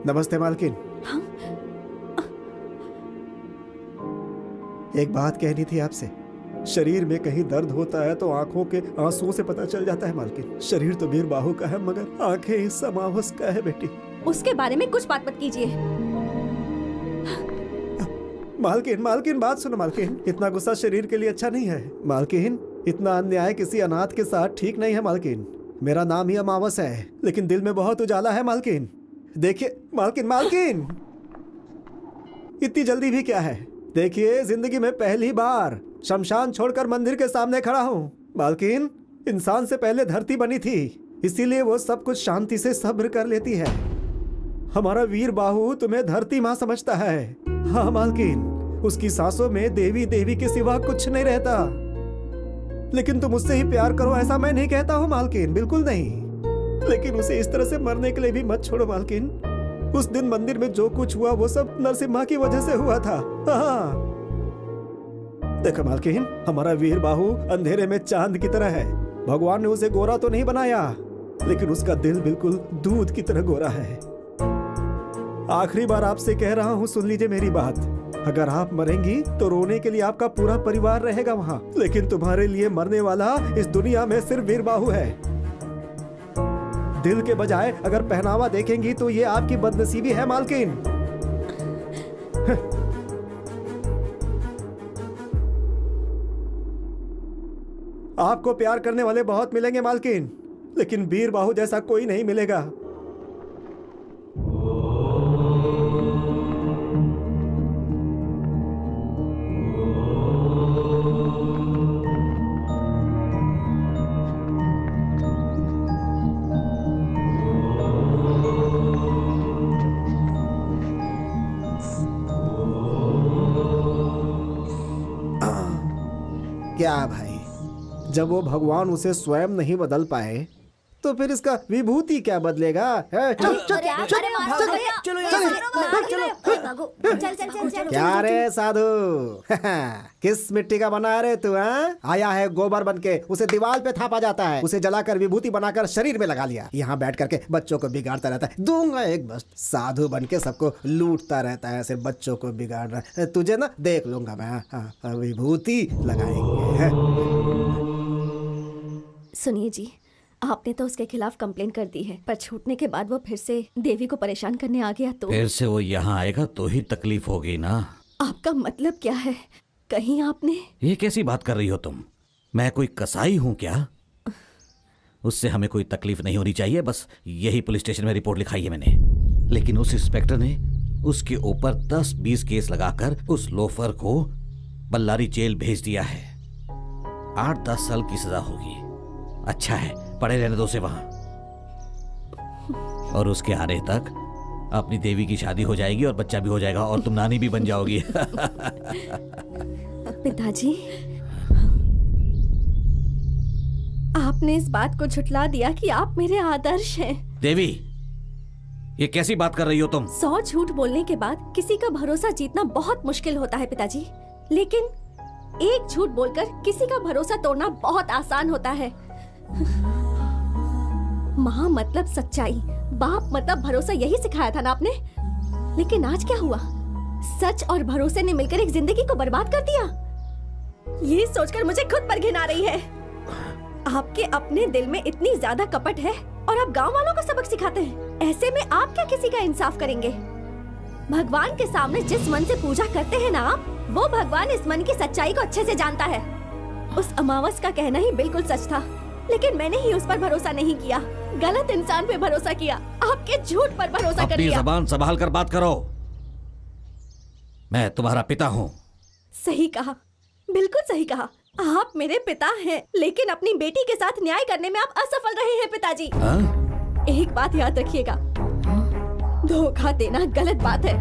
नमस्ते मालकिन। एक बात कहनी थी आपसे। शरीर में कहीं दर्द होता है तो आंखों के आंसुओं से पता चल जाता है मालकिन। शरीर तो वीर बाहु का है मगर आंखें इस समावस का है बेटी। उसके बारे में कुछ बात मत कीजिए। मालकिन, मालकिन बात सुनो मालकिन, इतना गुस्सा शरीर के लिए अच्छा नहीं है मालकिन। इतना अन्याय किसी अनाथ के साथ ठीक नहीं है मालकिन। मेरा नाम ही अमावस है लेकिन दिल में बहुत उजाला है मालकिन। देखिए मालकिन, मालकिन इतनी जल्दी भी क्या है? देखिए, जिंदगी में पहली बार शमशान छोड़कर मंदिर के सामने खड़ा हूँ मालकिन। इंसान से पहले धरती बनी थी, इसीलिए वो सब कुछ शांति से सब्र कर लेती है। हमारा वीर बाहु तुम्हें धरती माँ समझता है। हाँ मालकिन, उसकी सांसों में देवी देवी के सिवा कुछ नहीं रहता। लेकिन तुम उससे ही प्यार करो ऐसा मैं नहीं कहता हूँ मालकिन, बिल्कुल नहीं। लेकिन उसे इस तरह से मरने के लिए भी मत छोड़ो मालकिन। उस दिन मंदिर में जो कुछ हुआ वो सब नरसिम्हा की वजह से हुआ था। हाँ देखो मालकिन, हमारा वीर बाहु अंधेरे में चांद की तरह है। भगवान ने उसे गोरा तो नहीं बनाया लेकिन उसका दिल बिल्कुल दूध की तरह गोरा है। आखिरी बार आपसे कह रहा हूँ, सुन लीजिए मेरी बात। अगर आप मरेंगी तो रोने के लिए आपका पूरा परिवार रहेगा वहाँ, लेकिन तुम्हारे लिए मरने वाला इस दुनिया में सिर्फ वीरबाहु है। दिल के बजाय अगर पहनावा देखेंगी तो ये आपकी बदनसीबी है मालकिन। आपको प्यार करने वाले बहुत मिलेंगे मालकिन, लेकिन वीरबाहु जैसा कोई नहीं मिलेगा। क्या भाई, जब वो भगवान उसे स्वयं नहीं बदल पाए तो फिर इसका विभूति क्या बदलेगा? क्या रे साधु, किस मिट्टी का बना है रे तू? आया है गोबर बनके, उसे दीवार पे थापा जाता है, उसे जलाकर विभूति बनाकर शरीर में लगा लिया, यहाँ बैठ करके बच्चों को बिगाड़ता रहता है। दूंगा एक बस। साधु बनके सबको लूटता रहता है, सिर्फ बच्चों को बिगाड़ रहा है। तुझे ना देख लूंगा मैं, विभूति लगाएंगे। सुनिए जी, आपने तो उसके खिलाफ कंप्लेन कर दी है, पर छूटने के बाद वो फिर से देवी को परेशान करने आ गया तो? फिर से वो यहाँ आएगा तो ही तकलीफ होगी ना। आपका मतलब क्या है? कहीं आपने? ये कैसी बात कर रही हो तुम? मैं कोई कसाई हूँ क्या? उससे हमें कोई तकलीफ नहीं होनी चाहिए, बस यही पुलिस स्टेशन में रिपोर्ट लिखाई है मैंने। लेकिन उस इंस्पेक्टर ने उसके ऊपर 10-20 केस लगाकर उस लोफर को बल्लारी जेल भेज दिया है। 8-10 साल की सजा होगी। अच्छा है, पड़े रहने दो उसे वहां, और उसके आने तक अपनी देवी की शादी हो जाएगी और बच्चा भी हो जाएगा और तुम नानी भी बन जाओगी। पिताजी, आपने इस बात को झुठला दिया कि आप मेरे आदर्श हैं। देवी, ये कैसी बात कर रही हो तुम? 100 झूठ बोलने के बाद किसी का भरोसा जीतना बहुत मुश्किल होता है पिताजी, लेकिन एक झूठ बोलकर किसी का भरोसा तोड़ना बहुत आसान होता है। माँ मतलब सच्चाई, बाप मतलब भरोसा, यही सिखाया था ना आपने। लेकिन आज क्या हुआ? सच और भरोसे ने मिलकर एक जिंदगी को बर्बाद कर दिया। ये सोचकर मुझे खुद पर घिन आ रही है। आपके अपने दिल में इतनी ज्यादा कपट है और आप गांव वालों को सबक सिखाते हैं। ऐसे में आप क्या किसी का इंसाफ करेंगे? भगवान के सामने जिस मन से पूजा करते हैं ना आप, वो भगवान इस मन की सच्चाई को अच्छे से जानता है। उस अमावस का कहना ही बिल्कुल सच था, लेकिन मैंने ही उस पर भरोसा नहीं किया, गलत इंसान पे भरोसा किया, आपके झूठ पर भरोसा कर लिया। अपनी जबान संभाल कर बात करो। मैं तुम्हारा पिता हूँ। सही कहा, बिल्कुल सही कहा। आप मेरे पिता हैं, लेकिन अपनी बेटी के साथ न्याय करने में आप असफल रहे हैं पिताजी। एक बात याद रखिएगा, धोखा देना गलत बात है,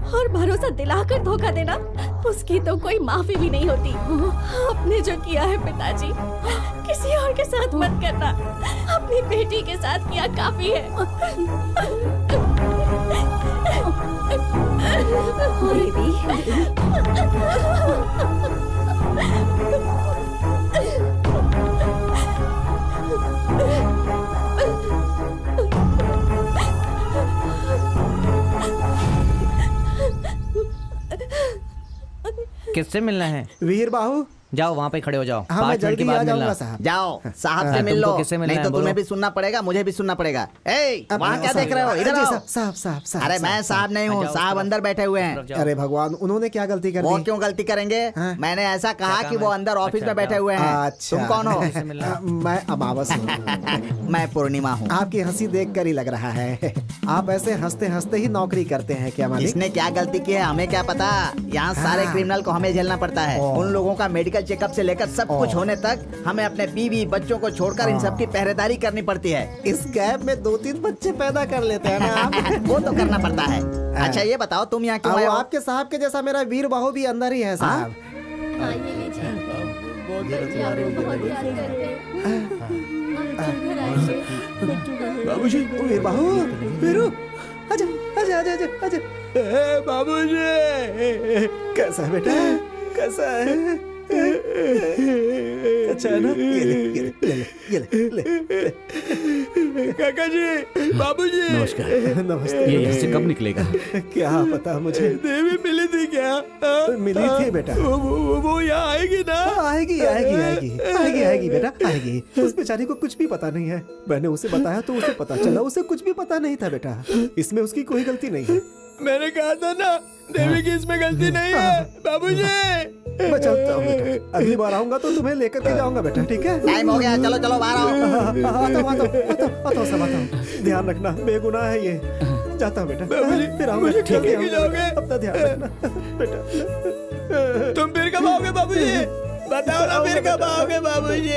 और भरोसा दिलाकर धोखा देना, उसकी तो कोई माफी भी नहीं होती। आपने जो किया है पिताजी, किसी और के साथ मत करना, अपनी बेटी के साथ किया काफी है। किससे मिलना है? वीरबाहु, जाओ वहाँ पे खड़े हो जाओ। हाँ, 5 मिनट के बाद मिलना। साहब। जाओ साहब से मिल लो, नहीं तो तुम्हें भी सुनना पड़ेगा, मुझे भी सुनना पड़ेगा। वहाँ क्या देख रहे हो? इधर आओ। साहब साहब साहब। अरे मैं साहब नहीं हूँ, साहब अंदर बैठे हुए हैं। अरे भगवान, उन्होंने क्या गलती कर दी? वो क्यों गलती करेंगे? मैंने ऐसा कहा कि वो अंदर ऑफिस में बैठे हुए हैं। अच्छा। तुम कौन हो? मैं अमावस हूँ। मैं पूर्णिमा हूँ। आपकी हंसी देख कर ही लग रहा है आप ऐसे हंसते हंसते ही नौकरी करते हैं क्या मालिक? इसने क्या गलती की है हमें क्या पता। यहाँ सारे क्रिमिनल को हमें झेलना पड़ता है। उन लोगों का मेडिकल चेकअप से लेकर सब कुछ होने तक हमें अपने बीवी बच्चों को छोड़कर इन सब की पहरेदारी करनी पड़ती है। इस गैप में 2-3 बच्चे पैदा कर लेते हैं ना आप। वो तो करना पड़ता है। अच्छा ये बताओ तुम यहाँ क्यों आए हो? आपके साहब के जैसा मेरा वीरबाहु भी अंदर ही है साहब। बाबूजी, वीरबाहु, वीरू, आजा आजा आजा आजा आजा। बाबूजी, कैसा है बेटा, कैसा है? अच्छा है ना? ये ले। काका जी, बाबूजी। नमस्कार। नमस्ते। ये यहाँ से कब निकलेगा? क्या पता मुझे। देवी मिली थी क्या? मिली थी बेटा। वो यहाँ आएगी ना? आएगी बेटा, आएगी। उस बेचारी को कुछ भी पता नहीं है। मैंने उसे बताया तो उसे पता चला, उसे कुछ भी पता नहीं था बेटा। इसमें उसकी कोई गलती नहीं है। मैंने कहा था ना, देवी की इसमें गलती नहीं है। बाबूजी, मैं चलता हूँ बेटा। अगली बार आऊंगा तो तुम्हें लेकर के जाऊंगा बेटा, ठीक है? टाइम हो गया, चलो चलो बाहर आओ। आता हूँ। ध्यान रखना, बेगुनाह है ये। जाता हूँ बेटा। बाबूजी, फिर आऊंगा। मुझे ठीक है, कभी जाओगे? अपना ध्यान रखना बेटा। तुम फिर कब आओगे बाबूजी? बताओ ना, फिर कब आओगे बाबूजी?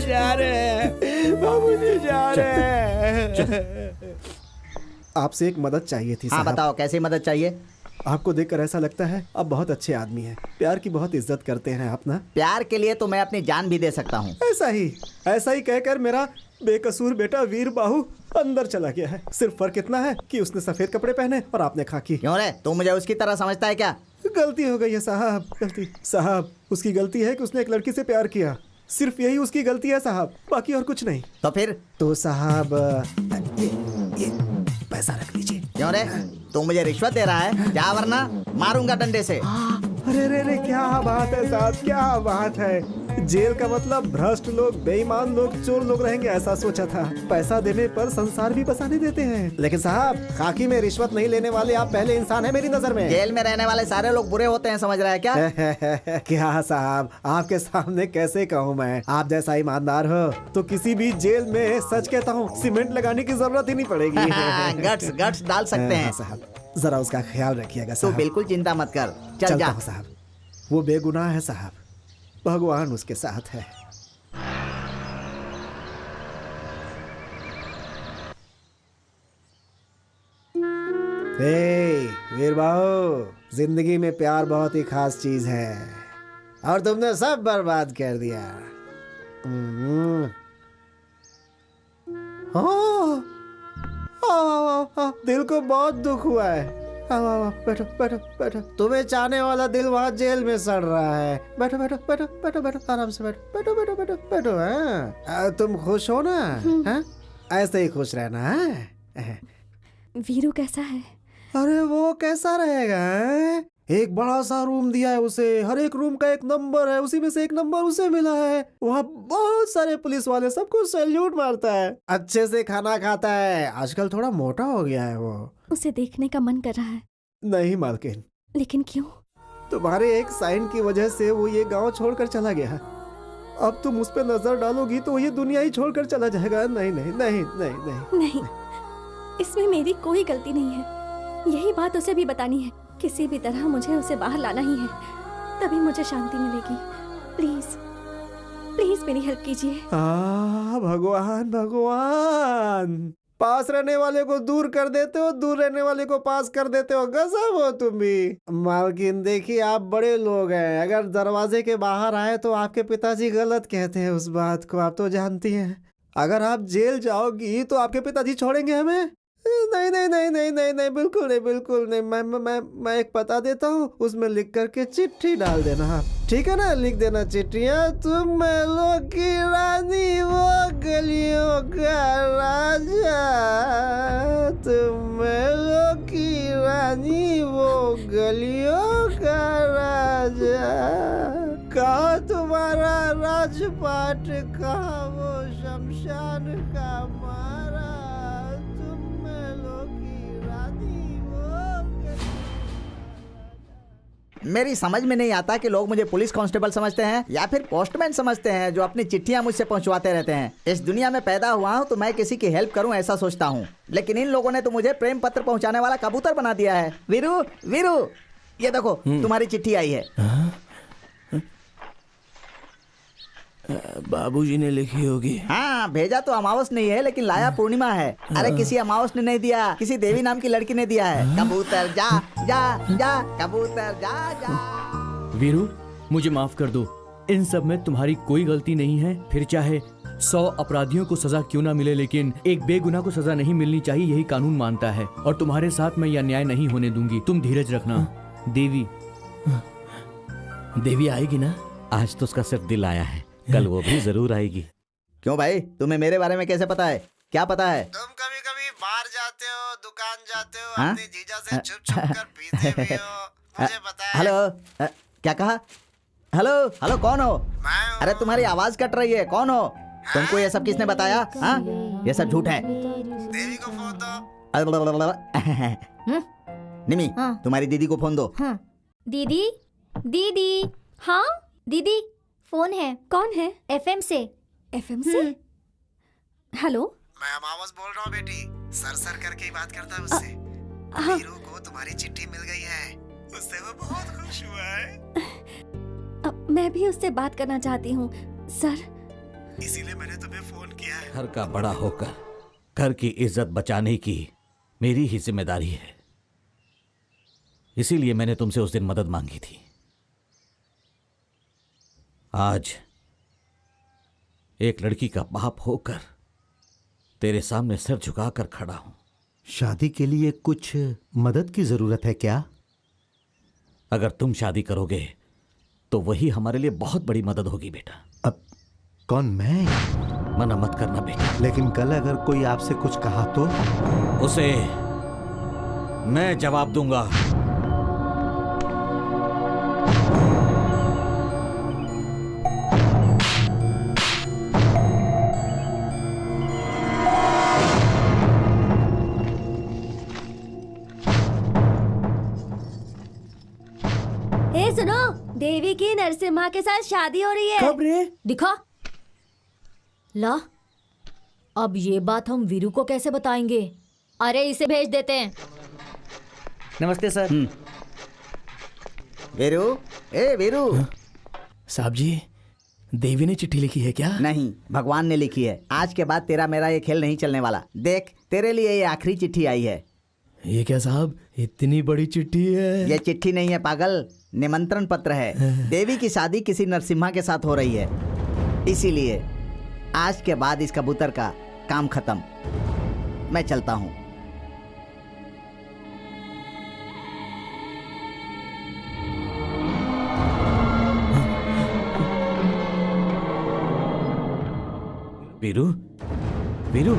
जा रहे हैं बाबूजी, जा रहे हैं। आपसे एक मदद चाहिए थी हाँ साहब। बताओ, कैसी मदद चाहिए? आपको देखकर ऐसा लगता है आप बहुत अच्छे आदमी हैं, प्यार की बहुत इज्जत करते हैं आप ना। प्यार के लिए तो मैं अपनी जान भी दे सकता हूँ। ऐसा ही कहकर मेरा बेकसूर बेटा वीर बाहु अंदर चला गया है। सिर्फ फर्क इतना है कि उसने सफेद कपड़े पहने और आपने खाकी। क्यों रे, तू मुझे उसकी तरह समझता है क्या? गलती हो गई है साहब, गलती। साहब, उसकी गलती है कि उसने एक लड़की से प्यार किया। सिर्फ यही उसकी गलती है साहब, बाकी और कुछ नहीं। तो फिर? तो साहब ये पैसा रख लीजिए। क्यों रे, तू मुझे रिश्वत दे रहा है? जा वरना मारूंगा डंडे से। अरे क्या बात है साहब, क्या बात है। जेल का मतलब भ्रष्ट लोग, बेईमान लोग, चोर लोग रहेंगे ऐसा सोचा था। पैसा देने पर संसार भी बसाने देते हैं। लेकिन साहब, खाकी में रिश्वत नहीं लेने वाले आप पहले इंसान हैं मेरी नजर में। जेल में रहने वाले सारे लोग बुरे होते हैं, समझ रहा है क्या? क्या साहब, आपके सामने कैसे कहूँ मैं। आप जैसा ईमानदार हो तो किसी भी जेल में, सच कहता हूँ, सीमेंट लगाने की जरूरत ही नहीं पड़ेगी। गट्स डाल सकते हैं साहब। जरा उसका ख्याल रखिएगा तू साहब। बिल्कुल चिंता मत कर, चल चलता जा। हूँ साहब। वो बेगुनाह है साहब, भगवान उसके साथ है। वीर बाबू, जिंदगी में प्यार बहुत ही खास चीज है और तुमने सब बर्बाद कर दिया। दिल को बहुत दुख हुआ है। बैठो बैठो बैठो। तुम्हें चाहने वाला दिल वहाँ जेल में सड़ रहा है। बैठो बैठो बैठो बैठो बैठो, आराम से बैठो बैठो बैठो बैठो बैठो। हाँ, तुम खुश हो ना? हाँ, ऐसे ही खुश रहना है। वीरू कैसा है? अरे वो कैसा रहेगा? एक बड़ा सा रूम दिया है उसे, हर एक रूम का एक नंबर है, उसी में से एक नंबर उसे मिला है। वहाँ बहुत सारे पुलिस वाले सबको सैल्यूट मारता है, अच्छे से खाना खाता है। आजकल थोड़ा मोटा हो गया है वो। उसे देखने का मन कर रहा है। नहीं मालकिन। लेकिन क्यों? तुम्हारे एक साइन की वजह से वो ये गांव छोड़कर चला गया। अब तुम उस पर नजर डालोगी तो ये दुनिया ही छोड़कर चला जाएगा। नहीं नहीं नहीं नहीं नहीं नहीं, इसमें मेरी कोई गलती नहीं है। यही बात उसे भी बतानी है। किसी भी तरह मुझे उसे बाहर लाना ही है, तभी मुझे शांति मिलेगी। प्लीज प्लीज मेरी हेल्प कीजिए। भगवान भगवान, पास रहने वाले को दूर कर देते हो, दूर रहने वाले को पास कर देते हो। गजब हो तुम भी। मालकिन देखिए, आप बड़े लोग हैं, अगर दरवाजे के बाहर आए तो आपके पिताजी गलत कहते हैं। उस बात को आप तो जानती हैं। अगर आप जेल जाओगी तो आपके पिताजी छोड़ेंगे हमें? नहीं नहीं नहीं नहीं नहीं नहीं, बिल्कुल नहीं, बिल्कुल नहीं। मैं एक पता देता हूँ, उसमें लिख करके चिट्ठी डाल देना आप, ठीक है ना? लिख देना चिट्ठियाँ। तुम महलों की रानी, वो गलियों का राजा। तुम महलों की रानी, वो गलियों का राजा। कहा तुम्हारा राजपाट, कहा वो शमशान का मारा। मेरी समझ में नहीं आता कि लोग मुझे पुलिस कांस्टेबल समझते हैं या फिर पोस्टमैन समझते हैं जो अपनी चिट्ठियां मुझसे पहुंचवाते रहते हैं। इस दुनिया में पैदा हुआ हूं तो मैं किसी की हेल्प करूं ऐसा सोचता हूं, लेकिन इन लोगों ने तो मुझे प्रेम पत्र पहुंचाने वाला कबूतर बना दिया है। वीरू वीरू, ये देखो तुम्हारी चिट्ठी आई है। बाबूजी ने लिखी होगी। हाँ, भेजा तो अमावस नहीं है, लेकिन लाया पूर्णिमा है। अरे किसी अमावस ने नहीं दिया, किसी देवी नाम की लड़की ने दिया है। कबूतर जा जा जा, कबूतर जा जा। वीरू, मुझे माफ कर दो, इन सब में तुम्हारी कोई गलती नहीं है। फिर चाहे 100 अपराधियों को सजा क्यों ना मिले, लेकिन एक बेगुनाह को सजा नहीं मिलनी चाहिए, यही कानून मानता है। और तुम्हारे साथ मैं यह अन्याय नहीं होने दूंगी। तुम धीरज रखना। देवी आएगी ना? आज तो उसका सिर्फ दिल आया है, कल वो भी जरूर आएगी। क्यों भाई, तुम्हें मेरे बारे में कैसे पता है? क्या पता है? तुम कभी कभी बाहर जाते हो, दुकान जाते हो, हाँ? अपनी जीजा से छुप छुप कर पीते भी हो, मुझे पता है। हेलो, क्या कहा? हेलो हेलो, कौन हो? मैं हूँ। अरे तुम्हारी आवाज कट रही है, कौन हो? तुमको ये सब किसने बताया? हाँ, ये सब झूठ है। देवी को फोन दो। निमी, हाँ। तुम्हारी दीदी को फोन दो। हाँ दीदी, दीदी, हाँ दीदी, फोन है। कौन है? एफएम से। एफएम से? हेलो। मैं अमावस बोल रहा हूँ बेटी, सर सर करके ही बात करता है मुझसे। हाँ। वीरू को तुम्हारी चिट्ठी मिल गई है, उससे वो बहुत खुश हुआ है। मैं भी उससे बात करना चाहती हूँ सर। इसीलिए मैंने तुम्हें फोन किया है। घर का बड़ा होकर घर की इज्जत बचाने की मेरी ही जिम्मेदारी है, इसीलिए मैंने तुमसे उस दिन मदद मांगी थी। आज एक लड़की का बाप होकर तेरे सामने सिर झुकाकर खड़ा हूं। शादी के लिए कुछ मदद की जरूरत है क्या? अगर तुम शादी करोगे तो वही हमारे लिए बहुत बड़ी मदद होगी बेटा। अब कौन? मैं? मना मत करना बेटा। लेकिन कल अगर कोई आपसे कुछ कहा तो? उसे मैं जवाब दूंगा। ए सुनो, देवी की नरसिम्हा के साथ शादी हो रही है। कब रे? दिखा ला। अब ये बात हम वीरू को कैसे बताएंगे? अरे इसे भेज देते हैं। नमस्ते सर। वीरू, ए वीरू। साहब जी, देवी ने चिट्ठी लिखी है क्या? नहीं, भगवान ने लिखी है। आज के बाद तेरा मेरा ये खेल नहीं चलने वाला। देख, तेरे लिए ये आखिरी चिट्ठी आई है। ये क्या साहब, इतनी बड़ी चिट्ठी है? ये चिट्ठी नहीं है पागल, निमंत्रण पत्र है। देवी की शादी किसी नरसिम्हा के साथ हो रही है, इसीलिए आज के बाद इस कबूतर का काम खत्म। मैं चलता हूँ। वीरू, वीरू,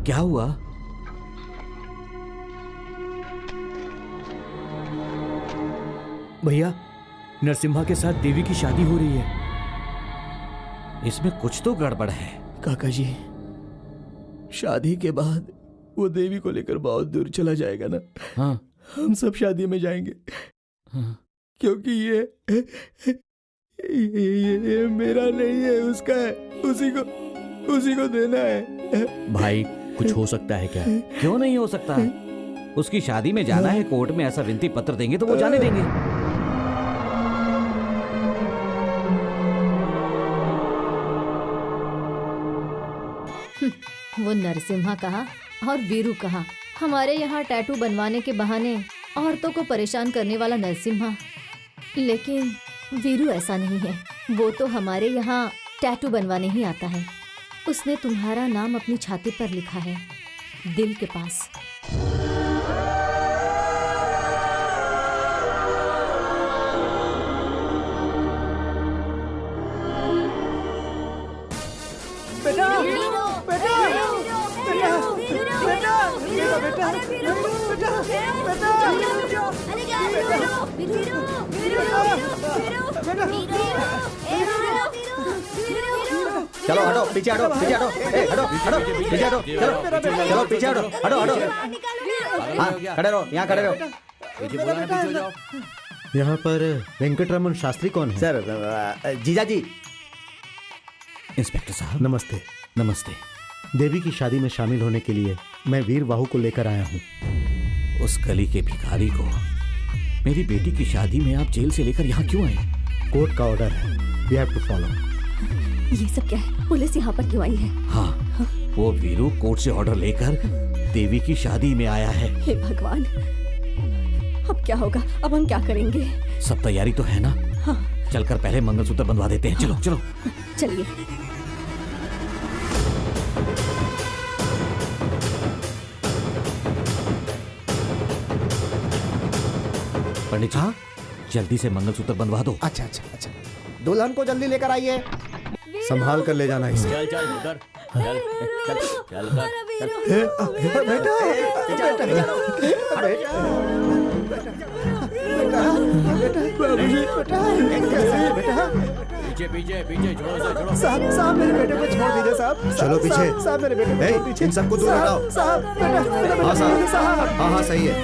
क्या हुआ? भैया, नरसिम्हा के साथ देवी की शादी हो रही है। इसमें कुछ तो गड़बड़ है। काका जी, शादी के बाद वो देवी को लेकर बहुत दूर चला जाएगा ना। हाँ। हम सब शादी में जाएंगे। हाँ। क्योंकि ये मेरा नहीं है, उसका है। उसी को देना है। भाई, कुछ हो सकता है क्या? क्यों नहीं हो सकता? उसकी शादी में जाना है, कोर्ट में ऐसा विनती पत्र देंगे तो वो जाने देंगे। वो नरसिम्हा कहा और वीरू कहा। हमारे यहाँ टैटू बनवाने के बहाने औरतों को परेशान करने वाला नरसिम्हा। लेकिन वीरू ऐसा नहीं है। वो तो हमारे यहाँ टैटू बनवाने ही आता है। उसने तुम्हारा नाम अपनी छाती पर लिखा है, दिल के पास। बेटा, बेटा, बेटा, चलो हटो, पीछे हटो, पीछे हटो, हटो, हटो, पीछे हटो, चलो, चलो पीछे हटो, हटो, हटो। हाँ, खड़े रहो, यहाँ खड़े रहो। यहाँ पर वेंकटरमन शास्त्री कौन है? सर, जीजा जी। इंस्पेक्टर साहब, नमस्ते। नमस्ते। देवी की शादी में शामिल होने के लिए मैं वीर वाहू को लेकर आया हूँ। उस गली के भिखारी को मेरी बेटी की शादी में आप जेल से लेकर यहाँ क्यों आए? कोर्ट का ऑर्डर है, वी हैव टू फॉलो। ये सब क्या है? पुलिस यहाँ पर क्यों आई है? हाँ, वो वीरू कोर्ट से ऑर्डर लेकर देवी की शादी में आया है। हे भगवान, अब क्या होगा? अब हम क्या करेंगे? सब तैयारी तो है ना? हाँ। चलकर पहले मंगलसूत्र बंधवा देते हैं। चलो चलो चलिए। पंडित जी, जल्दी से मंगलसूत्र बंधवा दो। अच्छा अच्छा अच्छा। दुल्हन को जल्दी लेकर आइए। संभाल कर ले जाना इसे। चल चल उधर चल चल चल उधर बेटा पीछे पीछे पीछे जोड़ो से जोड़ो। साहब मेरे बेटे को छोड़ दीजिए साहब। चलो पीछे। साहब मेरे बेटे को छोड़ दीजिए। इन सबको दूर हटाओ। साहब हाँ साहब, हाँ सही है।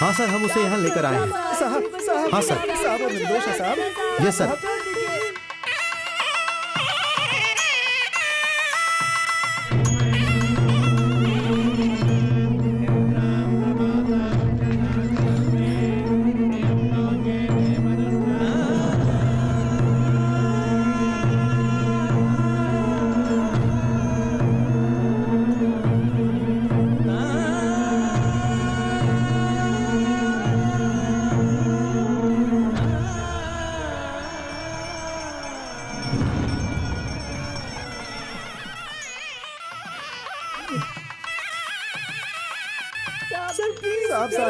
हाँ सर, हम उसे यहाँ लेकर आए हैं। साहब हाँ सर। साहब वो निर्दोष है साहब। Yes sir.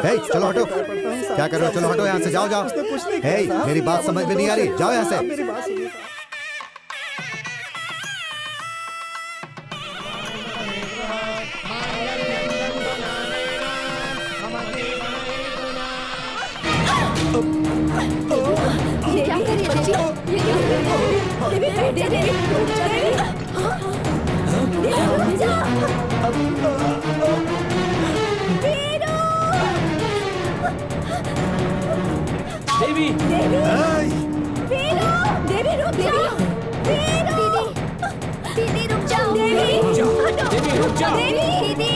हे, चलो हटो। क्या कर रहे हो? चलो हटो यहाँ से, जाओ जाओ। हे, मेरी बात समझ में नहीं आ रही, जाओ यहाँ से। मेरी बात सुनिए। ये क्या कर रही है देवी? देवी देवी देवी रुक जाओ। दीदी रुक जाओ। देवी रुक जाओ। दीदी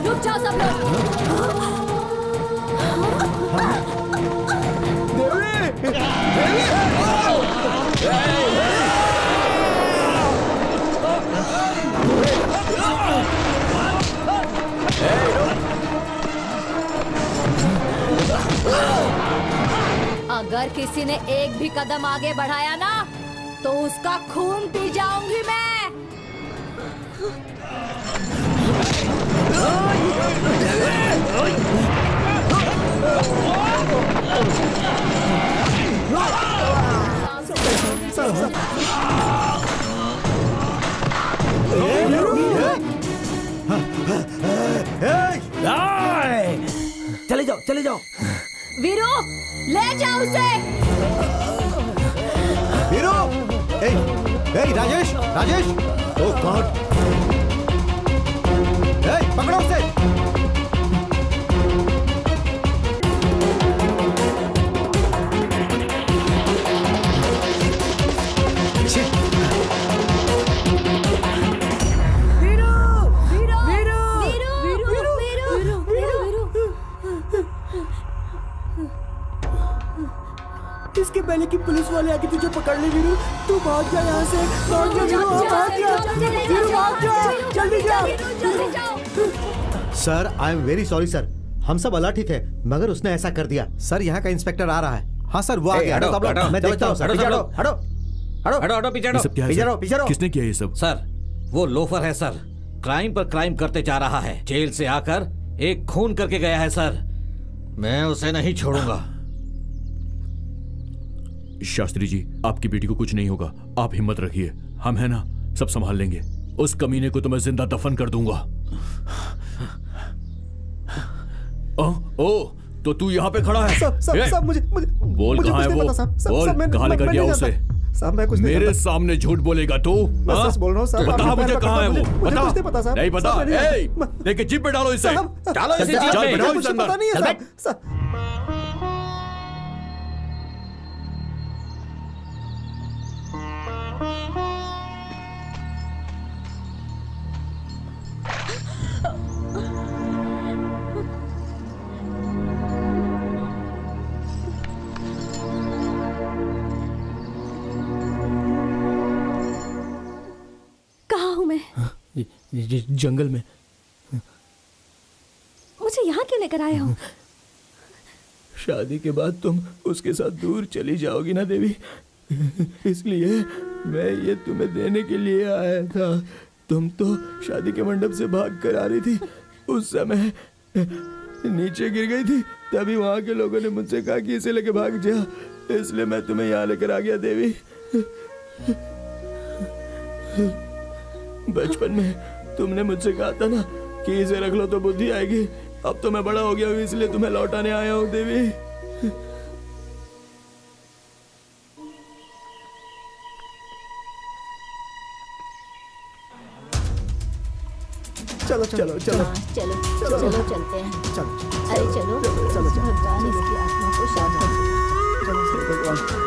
रुक जाओ सब लोग। अगर किसी ने एक भी कदम आगे बढ़ाया ना तो उसका खून पी जाऊंगी मैं। चले जाओ। वीरू ले जाओ उसे। वीरू! हे, राजेश! राजेश! ओह गॉड! हे, पकड़ो उसे! इसके पहले कि पुलिस वाले आके तुझे पकड़ ले वीरू, तू भाग जा यहाँ से। भाग जा वीरू, भाग जा, जल्दी जा। Sir, I am very sorry sir. हम सब अलर्ट ही थे, मगर उसने ऐसा कर दिया। सर, यहाँ का इंस्पेक्टर आ रहा है। हाँ सर, वो आ गया। मैं देखता हूँ सर। हटो पीछे हटो। सब क्या है सर? किसने किया ये सब? सर, वो लोफर है सर। क्राइम पर क्राइम करते जा रहा है। जेल से आकर एक खून करके गया है सर। मैं उसे नहीं छोड़ूंगा। शास्त्री जी, आपकी बेटी को कुछ नहीं होगा, आप हिम्मत रखिए। हम है ना, सब संभाल लेंगे। उस कमीने को तो मैं जिंदा दफन कर दूंगा। ओ, तो तू यहाँ पे खड़ा है? सब मुझे बोल कहाँ है वो? बोल कहाँ लेकर गया उसे? साहब मैं कुछ मेरे सामने झूठ बोलेगा तू? मैं सच बोल रहा हूँ साहब। बता मुझे कहाँ है वो? मुझे कुछ नहीं पता साहब। नहीं पता? लेके जीप पे डालो इसे। डालो इसे जीप पे। बैठाओ मुझे इसे पता नहीं है अंदर। साहब। जंगल में। मुझे यहाँ क्यों लेकर आए हो? शादी के बाद तुम उसके साथ दूर चली जाओगी ना देवी, इसलिए मैं ये तुम्हें देने के लिए आया था। तुम तो शादी के मंडप से भाग कर आ रही थी, उस समय नीचे गिर गई थी, तभी वहाँ के लोगों ने मुझसे कहा कि इसे लेके भाग जा, इसलिए मैं तुम्हें यहाँ लेकर आ गया देवी। बचपन में तुमने मुझसे कहा था ना कि इसे रख लो तो बुद्धि आएगी। अब तो मैं बड़ा हो गया हूँ, इसलिए तुम्हें लौटाने आया हूँ देवी। चलो चलो चलो चलो चलो चलते हैं। चलो अरे चलो चलो चलो भगवान इसकी आत्मा को शांत करे। भगवान।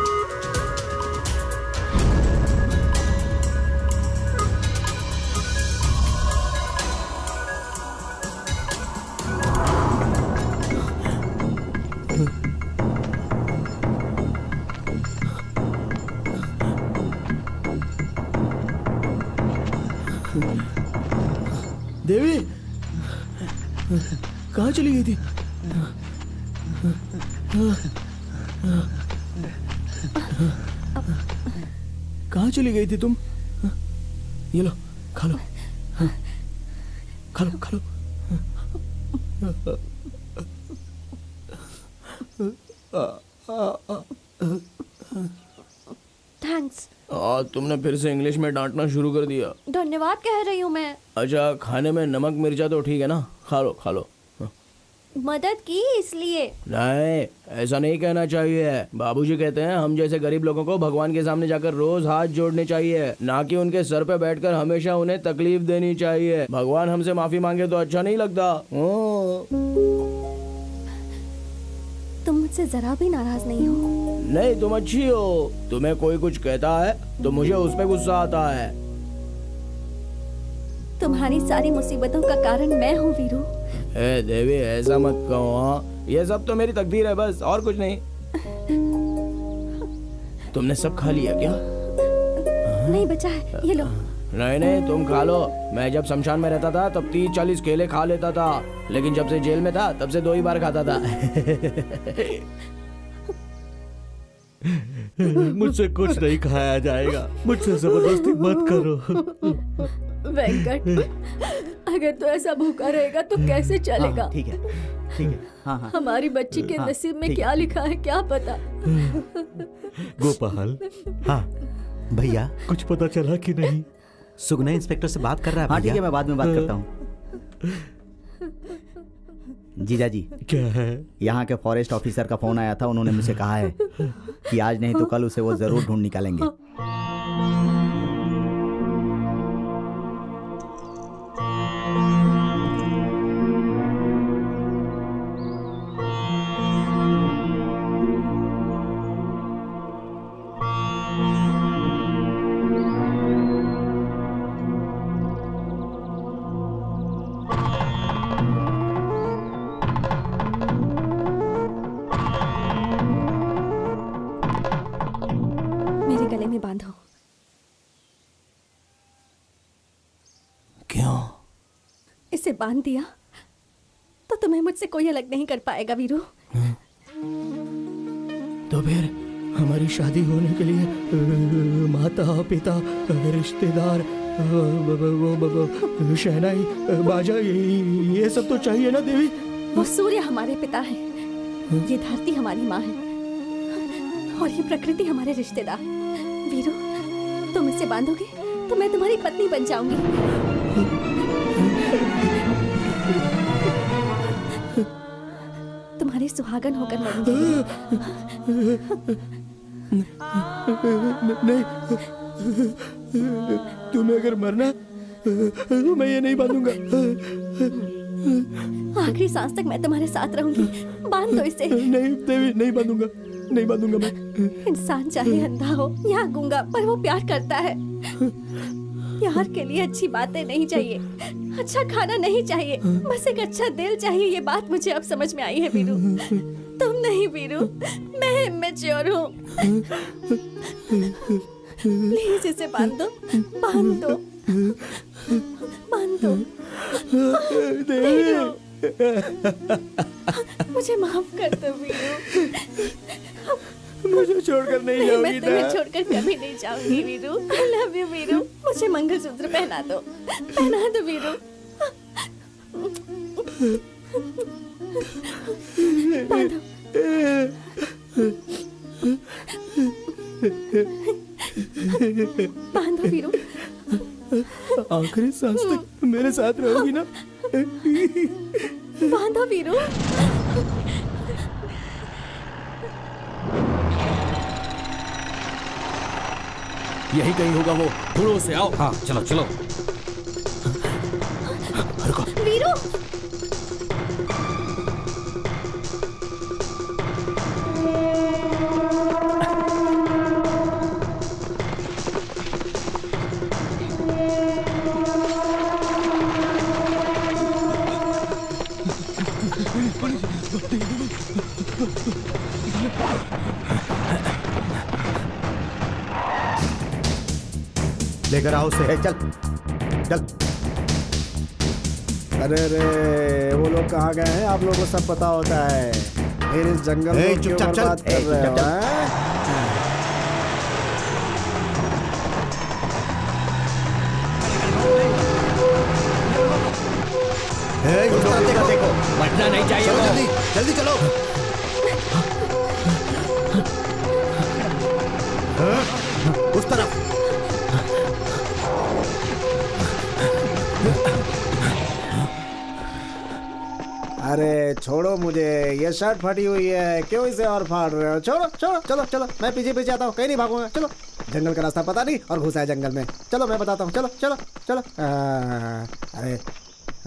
देवी कहाँ चली गई थी? कहाँ चली गई थी तुम? ये लो, खा लो, खा लो, खा लो। थैंक्स। तुमने फिर से इंग्लिश में डांटना शुरू कर दिया। धन्यवाद कह रही हूँ मैं। अच्छा, खाने में नमक मिर्चा तो ठीक है ना? खा लो, खा लो। मदद की इसलिए। नहीं, ऐसा नहीं कहना चाहिए। बाबूजी कहते हैं हम जैसे गरीब लोगों को भगवान के सामने जाकर रोज हाथ जोड़ने चाहिए, ना कि उनके सर पे बैठकर हमेशा उन्हें तकलीफ देनी चाहिए। भगवान हमसे माफी मांगे तो अच्छा नहीं लगता। तुम मुझसे जरा भी नाराज नहीं हो? नहीं, तुम अच्छी हो। तुम्हें कोई कुछ कहता है तो मुझे उस पे गुस्सा आता है। तुम्हारी सारी मुसीबतों का कारण मैं हूँ वीरू। ए देवी, ऐसा मत कहो। हाँ, ये सब तो मेरी तकदीर है, बस और कुछ नहीं। तुमने सब खा लिया क्या? नहीं बचा है, ये लो। नहीं नहीं, तुम खा लो। मैं जब शमशान में रहता था तब 30-40 केले खा लेता था, लेकिन जब से जेल में था तब से 2 ही बार खाता था। मुझसे कुछ नहीं खाया जाएगा, मुझसे जबरदस्ती मत करो। वेंकट, अगर तू ऐसा भूखा रहेगा तो कैसे चलेगा? ठीक है, ठीक है। हाँ हाँ हमारी बच्ची के नसीब में क्या लिखा है क्या पता। गोपाल, हाँ भैया, कुछ पता चला कि नहीं? सुगना इंस्पेक्टर से बात कर रहा है। हाँ, ठीक भैया है, मैं बाद में बात करता हूँ। जीजा जी, क्या है? यहाँ के फॉरेस्ट ऑफिसर का फोन आया था। उन्होंने मुझे कहा है कि आज नहीं तो कल उसे वो जरूर ढूंढ निकालेंगे। मेरे गले में बांधो। क्यों? इसे बांध दिया तो तुम्हें मुझसे कोई अलग नहीं कर पाएगा वीरू। तो फिर हमारी शादी होने के लिए माता पिता, रिश्तेदार, शहनाई, बाजा, ये सब तो चाहिए ना देवी? वो सूर्य हमारे पिता है, ये धरती हमारी माँ है, और ये प्रकृति हमारे रिश्तेदार। वीरू, तुम इसे बांधोगे तो मैं तुम्हारी पत्नी बन जाऊंगी। तुम्हारी सुहागन होकर मरूंगी। नहीं, तुम्हें अगर मरना तो मैं ये नहीं बांधूंगा। आखिरी सांस तक मैं तुम्हारे साथ रहूंगी। बांध दो इसे। नहीं देवी, नहीं बांधूंगा, नहीं बांधूंगा मैं। इंसान चाहे अंधा हो या गूंगा, पर वो प्यार करता है। प्यार के लिए अच्छी बातें नहीं चाहिए, अच्छा खाना नहीं चाहिए, बस एक अच्छा दिल चाहिए। ये बात मुझे अब समझ में आई है वीरू। तुम नहीं वीरू, मैं इमेच्योर हूँ। प्लीज इसे बांध दो, बांध दो, बांध दो। वीरू, मुझे माफ कर दो वीरू। मुझे छोड़कर नहीं नहीं, जाओगी मैं तुम्हें ना? छोड़कर कभी नहीं जाऊंगी Veeru. I love you Veeru. मुझे मंगलसूत्र पहना दो, पहना दो वीरू। बांधो। बांधो वीरू। आखिरी सांस तक मेरे साथ रहोगी ना? बांधो वीरू। यही कहीं होगा वो, दूरों से आओ। हाँ चलो चलो। वीरू। लेकर आओ उसे। चल चल। अरे वो लोग कहाँ गए हैं? आप लोगों को सब पता होता है। फिर इस जंगल ए, को क्यों चुपचाप चल। बर्बाद कर रहे हो? चल। हैं? उस तरफ देखो। बचना नहीं चाहिए चलो वो। जल्दी जल्दी चलो। उस तरफ। अरे छोड़ो मुझे, ये शर्ट फटी हुई है, क्यों इसे और फाड़ रहे हो? छोड़ो छोड़ो, चलो चलो, मैं पीछे पीछे आता हूँ, कहीं नहीं भागूंगा। चलो, जंगल का रास्ता पता नहीं और घुसा है जंगल में। चलो मैं बताता हूँ, चलो चलो चलो। अरे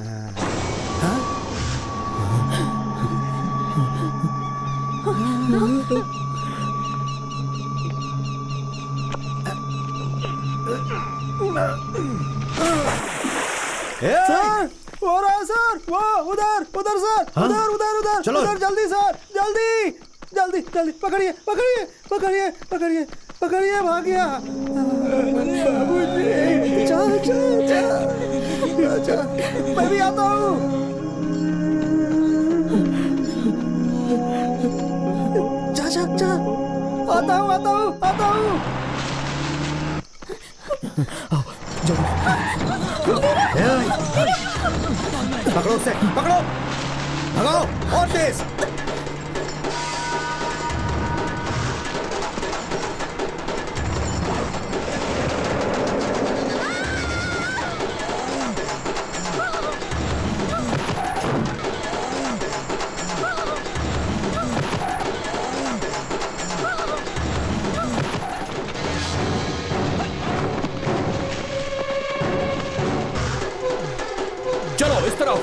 हाँ? सर, हो रहा है सर, वो उधर उधर सर, उधर उधर उधर चलो। उधर, जल्दी सर, जल्दी जल्दी जल्दी, पकड़िए पकड़िए पकड़िए पकड़िए पकड़िए, भाग गया। चल चल चल चल, मैं भी आता हूँ। जा जा जा, आता हूँ आता हूँ आता हूँ। पकड़ो उसे, पकड़ो, भगाओ और तेज। चलो इस तरफ।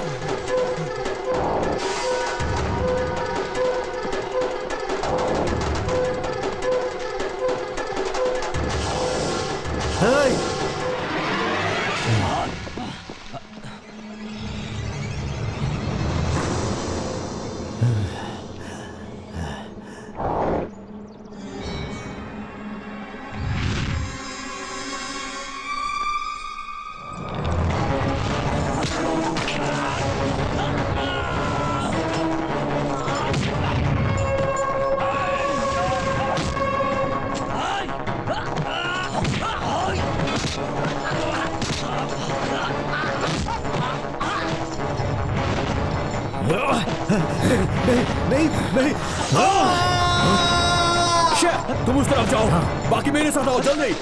नहीं नहीं, तुम उस तरफ जाओ, बाकी मेरे साथ आओ जल्दी।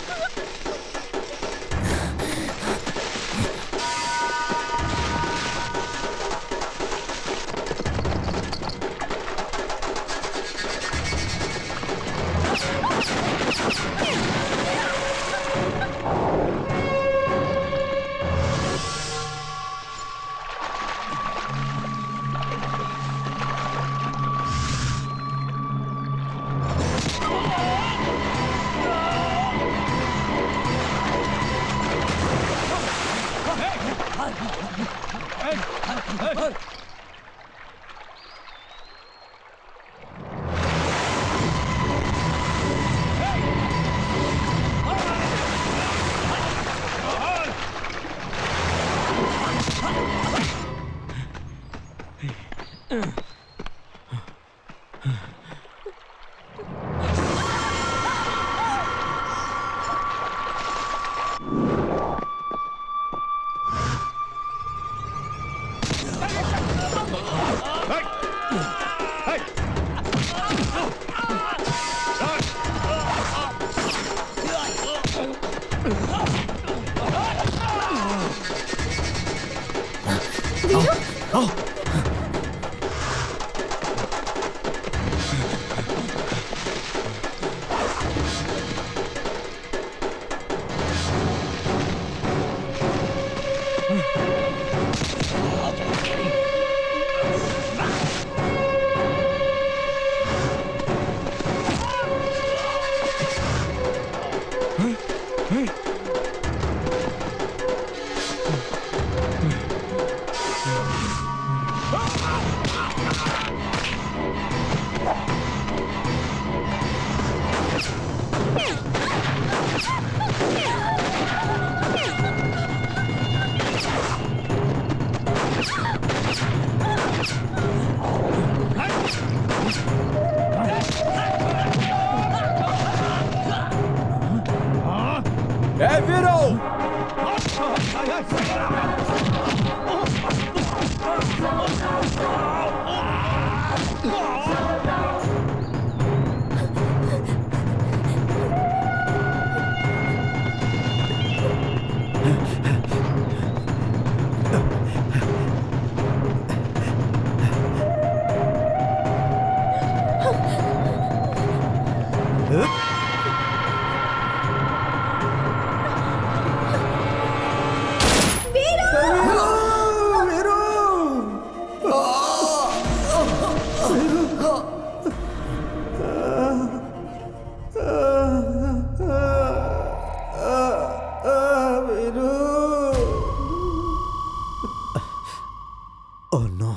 Oh no.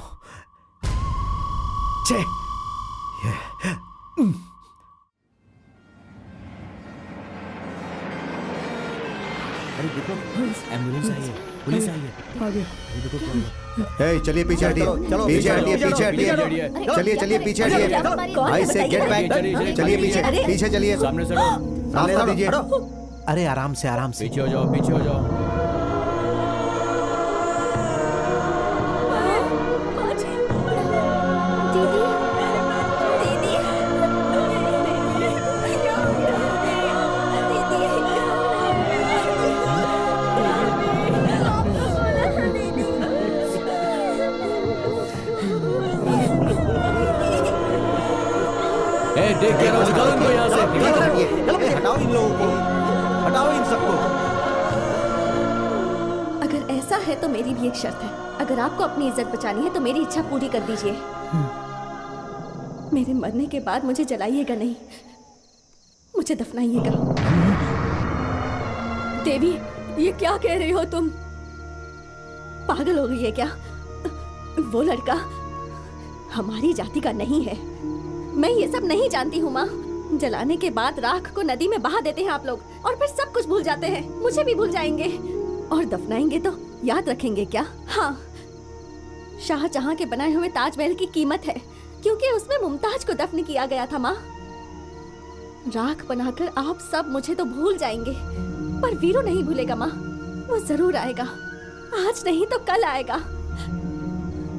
छे। अरे देखो एम्बुलेंस आई है, पुलिस आई है। हे चलिए पीछे हटिए, पीछे हटिए, पीछे हटिए, चलिए चलिए पीछे हटिए, भाई से गेट बैक, चलिए पीछे पीछे चलिए, सामने से रास्ता दीजिए। अरे आराम से आराम से, पीछे हो जाओ, पीछे हो जाओ। देख के निकालो इनको यहाँ से, हटाओ इन लोगों को, हटाओ इन सबको। अगर ऐसा है तो मेरी भी एक शर्त है। अगर आपको अपनी इज्जत बचानी है तो मेरी इच्छा पूरी कर दीजिए। मेरे मरने के बाद मुझे जलाइएगा नहीं, मुझे दफनाइएगा। देवी, ये क्या कह रही हो तुम? पागल हो गई है क्या? वो लड़का हमारी जाति का नहीं है। मैं ये सब नहीं जानती हूँ माँ। जलाने के बाद राख को नदी में बहा देते हैं आप लोग, और फिर सब कुछ भूल जाते हैं। मुझे भी भूल जाएंगे, और दफनाएंगे तो याद रखेंगे क्या? हाँ, शाहजहां के बनाए हुए ताजमहल की कीमत है, क्योंकि उसमें मुमताज को दफन किया गया था माँ। राख बनाकर आप सब मुझे तो भूल जाएंगे, पर वीरू नहीं भूलेगा माँ। वो जरूर आएगा, आज नहीं तो कल आएगा।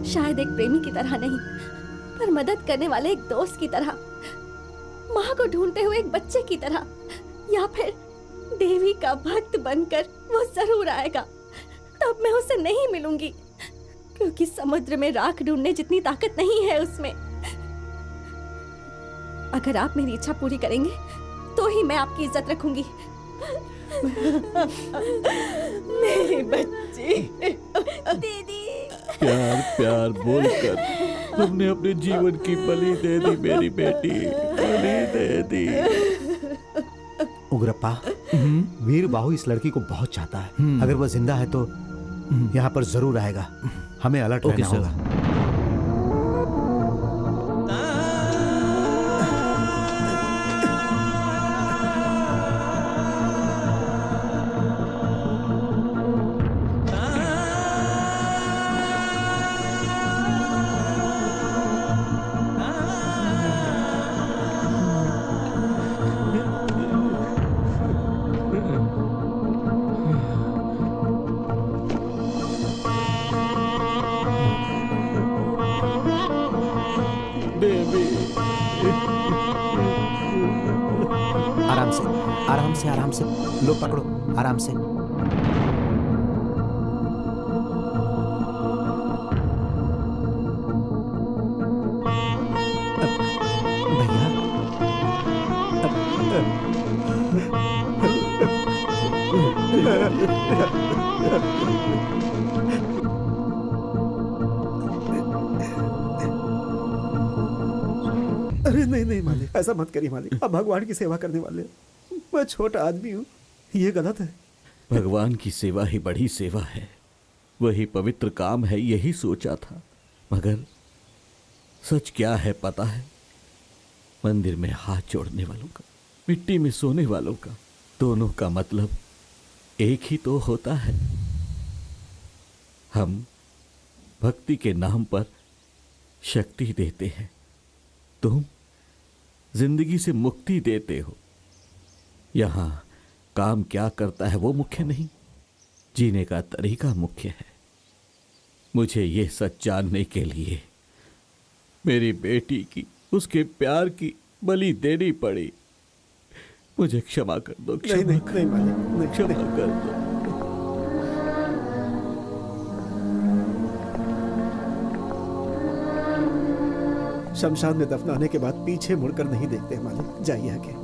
शायद एक प्रेमी की तरह नहीं, पर मदद करने वाले एक दोस्त की तरह, माँ को ढूंढते हुए एक बच्चे की तरह, या फिर देवी का भक्त बनकर वो जरूर आएगा। तब मैं उससे नहीं मिलूंगी, क्योंकि समुद्र में राख ढूंढने जितनी ताकत नहीं है उसमें। अगर आप मेरी इच्छा पूरी करेंगे तो ही मैं आपकी इज्जत रखूंगी। मेरी बच्ची दीदी। प्यार प्यार बोलकर तुमने अपने जीवन की बलि दे दी, मेरी बेटी, बलि दे दी। उग्रप्पा, वीर बाहु इस लड़की को बहुत चाहता है। अगर वो जिंदा है तो यहाँ पर जरूर आएगा। हमें अलर्ट रहना होगा। आराम से लो, पकड़ो आराम से। अरे नहीं नहीं मालिक, ऐसा मत करिए मालिक। अब भगवान की सेवा करने वाले हैं। मैं छोटा आदमी हूँ, ये गलत है। भगवान की सेवा ही बड़ी सेवा है, वही पवित्र काम है, यही सोचा था। मगर सच क्या है पता है? मंदिर में हाथ जोड़ने वालों का, मिट्टी में सोने वालों का, दोनों का मतलब एक ही तो होता है। हम भक्ति के नाम पर शक्ति देते हैं, तुम जिंदगी से मुक्ति देते हो। यहां काम क्या करता है वो मुख्य नहीं, जीने का तरीका मुख्य है। मुझे ये सच जानने के लिए मेरी बेटी की, उसके प्यार की बलि देनी पड़ी। मुझे क्षमा कर दो, नहीं नहीं नहीं मालिक, नहीं, क्षमा कर दो। शमशान में दफनाने के बाद पीछे मुड़कर नहीं देखते मालिक। जाइए आगे।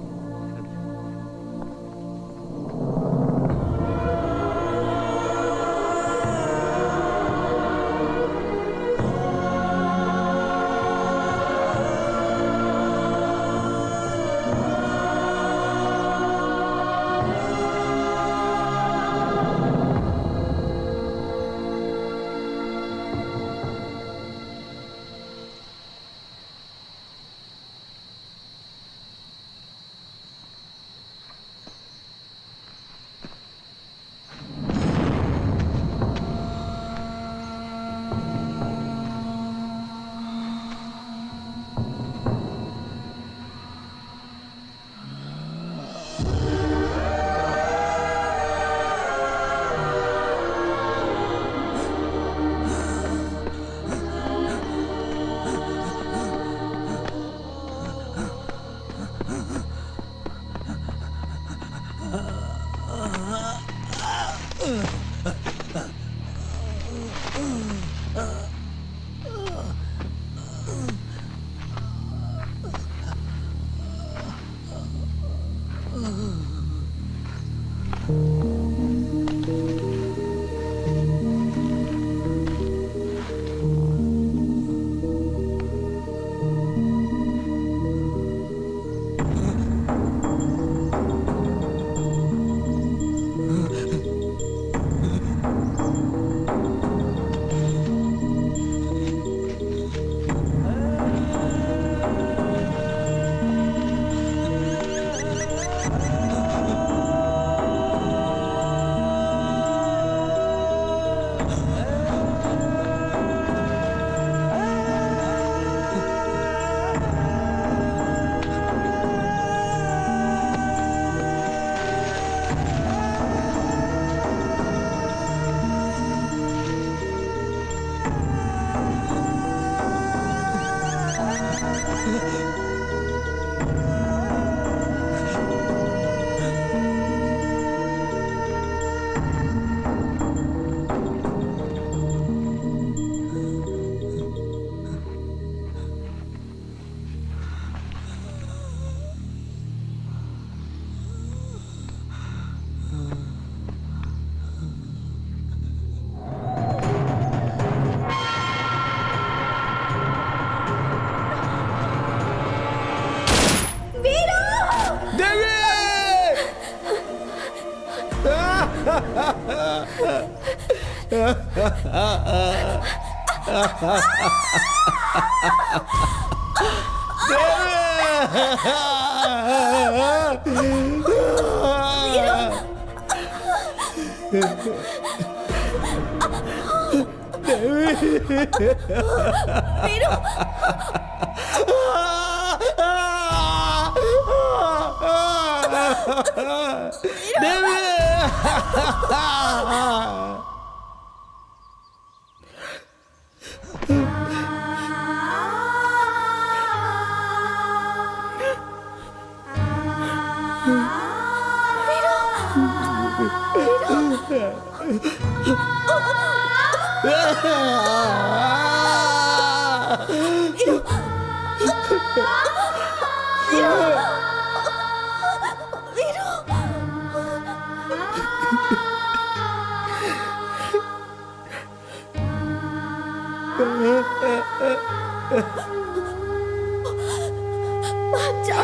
भाग जाओ,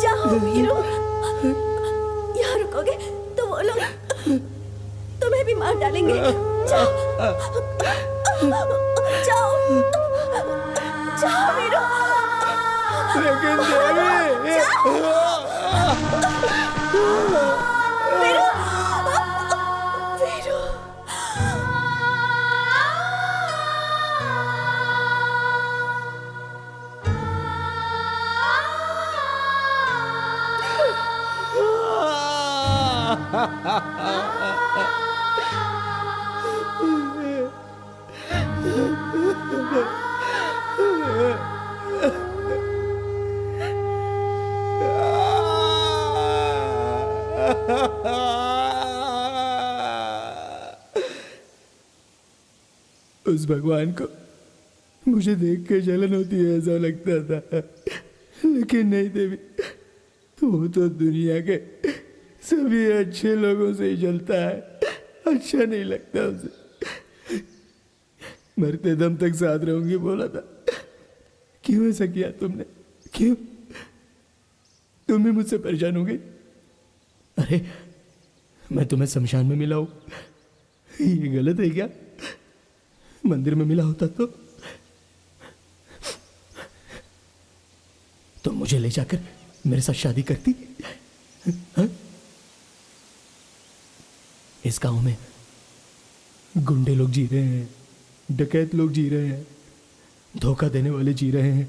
जाओ वीरू। यहाँ रुकोगे तो वो लोग तुम्हें भी मार डालेंगे। जाओ, जाओ, जाओ वीरू। लेकिन देवी, वीरू, वीरू। उस भगवान को मुझे देख के जलन होती है ऐसा लगता था, लेकिन नहीं देवी, वो तो दुनिया के सभी अच्छे लोगों से ही जलता है, अच्छा नहीं लगता उसे। मरते दम तक साथ रहूंगी बोला था, क्यों ऐसा किया तुमने? क्यों तुम भी मुझसे परेशान हो गई? अरे मैं तुम्हें शमशान में मिला हूं, ये गलत है क्या? मंदिर में मिला होता तो मुझे ले जाकर मेरे साथ शादी करती? हा? इस गांव में गुंडे लोग जी रहे हैं, डकैत लोग जी रहे हैं, धोखा देने वाले जी रहे हैं।